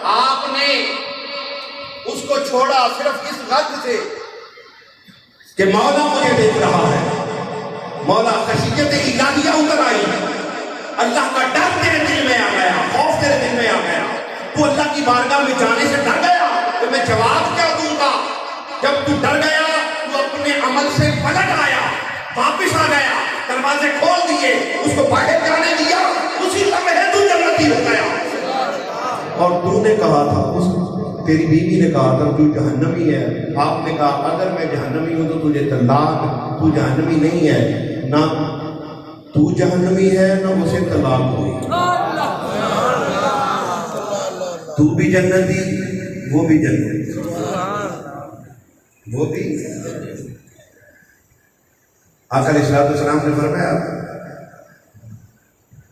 آپ نے اس کو چھوڑا صرف اس غرض سے کہ مولا مجھے دیکھ رہا ہے، مولا خشیت الہیہ اتر آئی، اللہ کا ڈر تیرے دل میں آ گیا، خوف تیرے دل میں آ گیا، تو اللہ کی بارگاہ میں جانے سے ڈر گیا کہ میں جواب کیا دوں گا۔ جب تو ڈر گیا تو اپنے عمل سے پلٹ آیا، واپس آ گیا، دروازے کھول دیے، اس کو باہر جانے دیا، اسی لمحے تو جنتی ہو گیا۔ اور تو نے کہا تھا اس تیری بیوی نے کہا تھا تو جہنمی ہے، آپ نے کہا اگر میں جہنمی ہوں تو تجھے طلاق، تو جہنمی نہیں ہے، نہ تو جہنمی ہے نہ اسے طلاق ہوئی، تو بھی جنتی وہ بھی جنتی، وہ بھی۔ آقا علیہ السلام نے فرمایا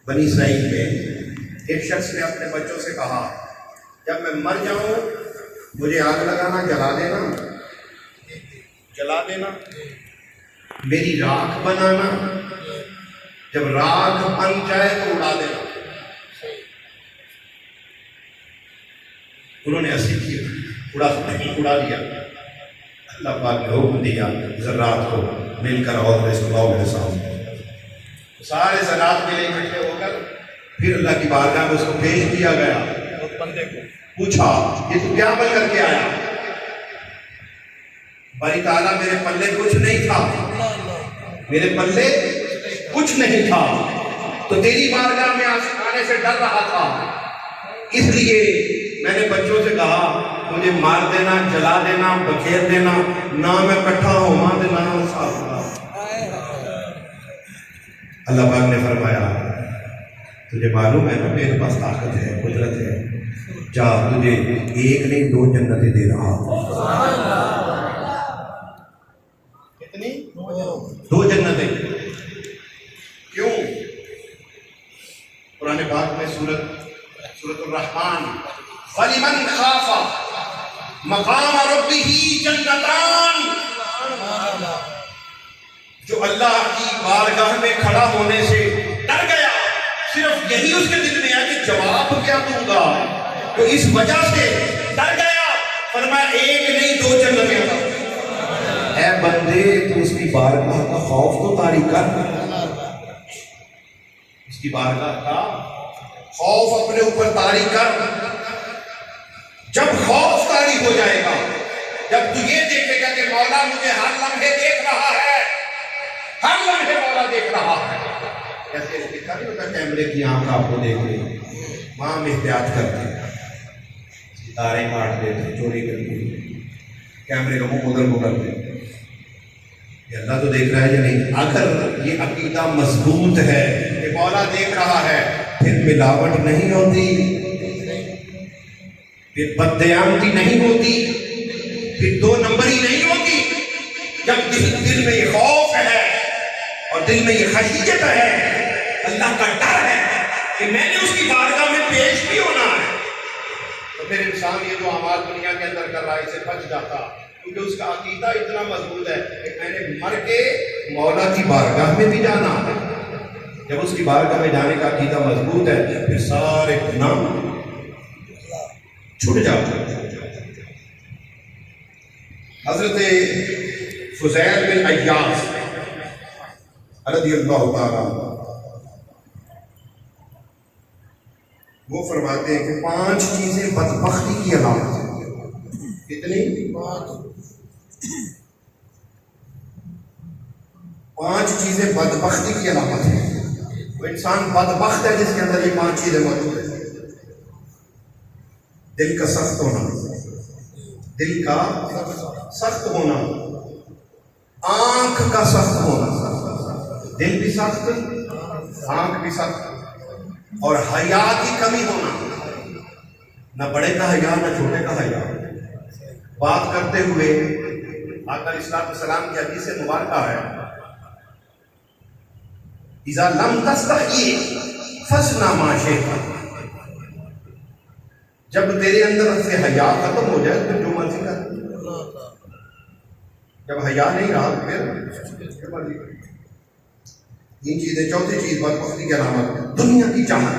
بنی اسرائیل میں ایک شخص نے اپنے بچوں سے کہا جب میں مر جاؤں مجھے آگ لگانا، جلا دینا، میری راکھ بنانا، جب راکھ بن جائے تو اڑا دینا۔ انہوں نے ایسے کیا، اڑا دیا۔ اللہ پاک نے حکم دیا ذرات کو مل کر اور اس کو میرے سامنے، سارے ذرات ملے اکٹھے ہو کر پھر اللہ کی بارگاہ میں اس کو پیش کیا گیا۔ اس بندے کو پوچھا یہ تو کیا عمل کر کے آیا؟ باری تعالیٰ میرے پلے کچھ نہیں تھا، میرے پلے کچھ نہیں تھا، تو تیری بارگاہ میں آنے سے ڈر رہا تھا، اس لیے میں نے بچوں سے کہا مجھے مار دینا، جلا دینا، بکھیر دینا، نہ میں کٹھا ہوا دینا صاف ہونا۔ اللہ پاک نے فرمایا تجھے معلوم ہے نا میرے پاس طاقت ہے، قدرت ہے، جا تجھے ایک نہیں 2 جنتیں دے رہا ہوں۔ کتنی؟ 2 جنتیں۔ کیوں؟ قرآن پاک میں سورۃ الرحمن وَلِمَنْ خَافَ مَقَامَ رَبِّهِ جَنَّتَانِ، جو اللہ کی بارگاہ میں کھڑا ہونے سے ڈر گیا، صرف یہی اس کے دل میں ہے کہ جواب کیا دوں گا، تو اس وجہ سے ڈر گیا، فرمایا ایک نہیں 2 جنتیں۔ اے بندے تو اس کی بارگاہ کا خوف تو طاری کر، اس کی بارگاہ کا خوف اپنے اوپر طاری کر۔ جب خوف طاری ہو جائے گا، جب تو یہ دیکھے گا کہ مولا مجھے ہر لمحے دیکھ رہا ہے، ہر لمحے مولا دیکھ رہا ہے، ایسے لکھا نہیں ہوتا کیمرے کی آنکھ آپ کو دیکھ رہی، ماں احتیاط کرتے ستارے کاٹ دیتے، چوری کرتے، کیمرے کا منہ ادھر کو کرتے، یہ اللہ تو دیکھ رہا ہے یا نہیں؟ اگر یہ عقیدہ مضبوط ہے کہ مولا دیکھ رہا ہے، پھر ملاوٹ نہیں ہوتی، پھر بددیانتی نہیں ہوتی، پھر 2 نمبری نہیں ہوتی۔ جب دل میں یہ خوف ہے اور دل میں یہ خشیت ہے، اللہ کا ڈر ہے کہ میں نے اس کی بارگاہ میں پیش بھی ہونا ہے، تو پھر انسان یہ جو اعمال دنیا کے اندر کر رہا ہے اسے بچ جاتا، کیونکہ اس کا عقیدہ اتنا مضبوط ہے کہ میں نے مر کے مولا کی بارگاہ میں بھی جانا ہے۔ جب اس کی بارگاہ میں جانے کا عقیدہ مضبوط ہے پھر سارے گناہ چھوٹ جاتے ہیں۔ حضرت فضیل بن عیاض رضی اللہ تعالیٰ وہ فرماتے ہیں کہ 5 چیزیں بدبختی کی علامت ہیں۔ کتنی؟ 5 چیزیں بدبختی کی علامت ہیں۔ وہ انسان بدبخت ہے جس کے اندر یہ 5 چیزیں موجود ہیں۔ دل کا سخت ہونا، دل کا سخت ہونا، آنکھ کا سخت ہونا، دل بھی سخت، آنکھ بھی سخت، اور حیا کی کمی ہونا، نہ بڑے کا حیا نہ چھوٹے کا حیا۔ بات کرتے ہوئے آقا علیہ السلام کی حدیث مبارکہ ہے اذا لم تستحی فاصنع ما شئت، جب تیرے اندر سے حیا ختم ہو جائے تو جو مرضی کر، جب حیا نہیں رہا پھر جو مرضی کر۔ 3 چیزیں۔ چوتھی چیز بدبختی کی علامت دنیا کی چاہت،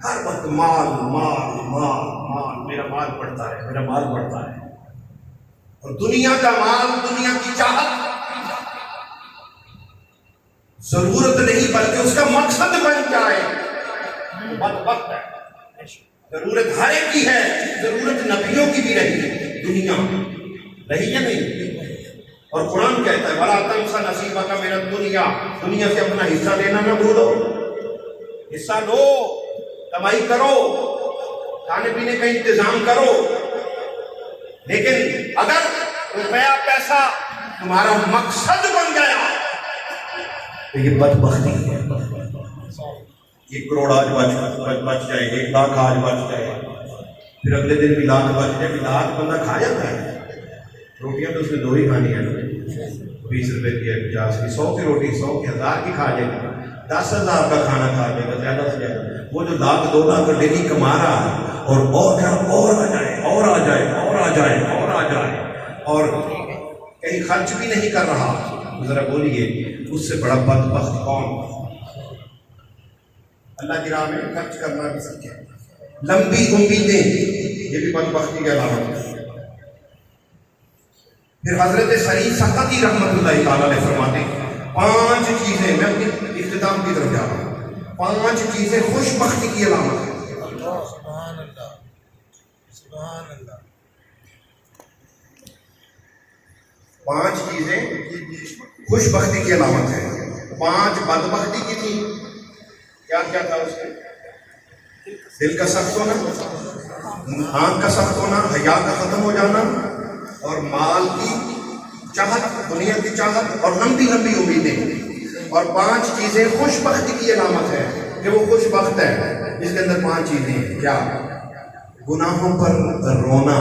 ہر وقت مال مال مال مال، میرا مال بڑھتا ہے، میرا مال بڑھتا ہے، اور دنیا کا مال، دنیا کی چاہت ضرورت نہیں بلکہ اس کا مقصد بن جائے، بدبخت ہے۔ ضرورت ہر ایک کی ہے، ضرورت نبیوں کی بھی رہی ہے، دنیا رہی ہے نہیں؟ اور قرآن کہتا ہے وَلَا تَنْسَ نَصِيبَكَ مِنَ الدُّنْيَا، دنیا سے اپنا حصہ لینا نہ بھولو، حصہ لو، کمائی کرو، کھانے پینے کا انتظام کرو، لیکن اگر روپیہ پیسہ تمہارا مقصد بن گیا تو یہ بدبختی ہے. 1 کروڑ آج بچ جائے, 1 لاکھ آج بچ جائے, پھر اگلے دن بھی لاکھ بچ جائے. لاکھ بندہ کھا جاتا ہے. روٹیاں تو اس نے 2 ہی کھانی ہیں, 20 روپے کی ہے, 50 کی, 100 کی روٹی 100 کی 1000 کی کھا جائے گا, 10,000 کا کھانا کھا جائے گا زیادہ سے زیادہ. وہ جو 1,00,000 2 لاکھ ڈیلی کما رہا ہے اور آ جائے اور آ جائے اور آ جائے اور آ جائے اور کہیں خرچ بھی نہیں کر رہا, ذرا بولیے اس سے بڑا بدبخت کون؟ اللہ کی راہ میں خرچ کرنا بھی سیکھے. لمبی امیدیں یہ بھی بدبختی کی علامت ہے. پھر حضرت سعید سقطی رحمۃ اللہ تعالیٰ نے فرماتے ہیں 5 چیزیں, میں اپنی اختتام کی طرف جا رہا ہوں, 5 چیزیں خوش بختی کی علامت ہے. سبحان اللہ, سبحان اللہ. 5 چیزیں خوش بختی کی علامت ہے. 5 بدبختی کی تھی. کیا کیا تھا اس میں؟ دل کا سخت ہونا, آنکھ کا سخت ہونا, حیا کا ختم ہو جانا, اور مال کی چاہت, دنیا کی چاہت, اور لمبی لمبی امیدیں. اور 5 چیزیں خوش بختی کی علامت ہے کہ وہ خوش بخت ہے. اس کے اندر 5 چیزیں ہیں. کیا؟ گناہوں پر رونا,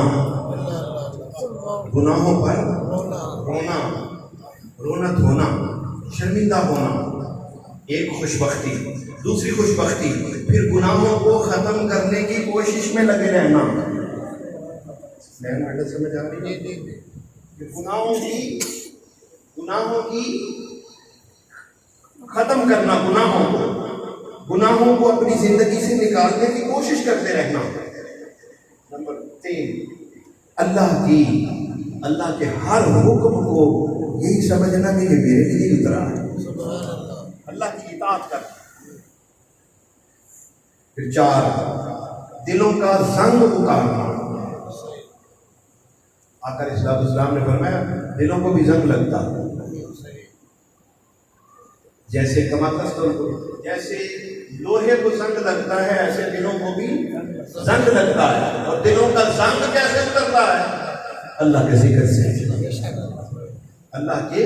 گناہوں پر رونا, رونا دھونا, شرمندہ ہونا, ایک خوش بختی. دوسری خوش بختی پھر گناہوں کو ختم کرنے کی کوشش میں لگے رہنا. سمجھ آ رہی ہے؟ گناہوں کی ختم کرنا, گناہوں کو اپنی زندگی سے نکالنے کی کوشش کرتے رہنا. نمبر 3, اللہ کے ہر حکم کو یہی سمجھنا کہ یہ میرے لیے اترا ہے, اللہ کی اطاعت کرنا. پھر 4, دلوں کا زنگ اتارنا. آقا علیہ السلام نے فرمایا دلوں کو بھی زنگ لگتا ہے, جیسے جیسے لوہے کو زنگ لگتا ہے ایسے دلوں کو بھی زنگ لگتا ہے. اور دلوں کا زنگ کیسے اترتا ہے؟ اللہ کے ذکر سے, اللہ کے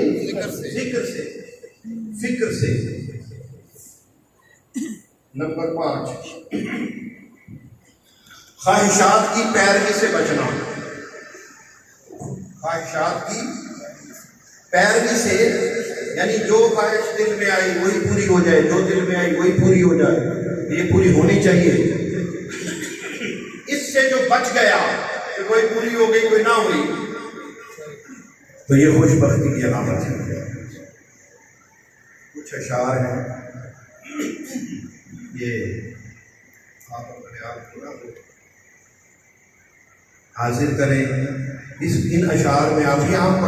ذکر سے, فکر سے. نمبر 5, خواہشات کی پیروی سے بچنا. خواہشات کی پیروی سے, یعنی جو خواہش دل میں آئی وہی پوری ہو جائے, جو دل میں آئی وہی پوری ہو جائے, یہ پوری ہونی چاہیے. اس سے جو بچ گیا کہ کوئی پوری ہو گئی کوئی نہ ہوئی, تو یہ خوش بختی کی علامت ہے. کچھ اشعار ہیں, یہ آپ اپنے آپ کو حاضر کریں. ان اشعار میں آپ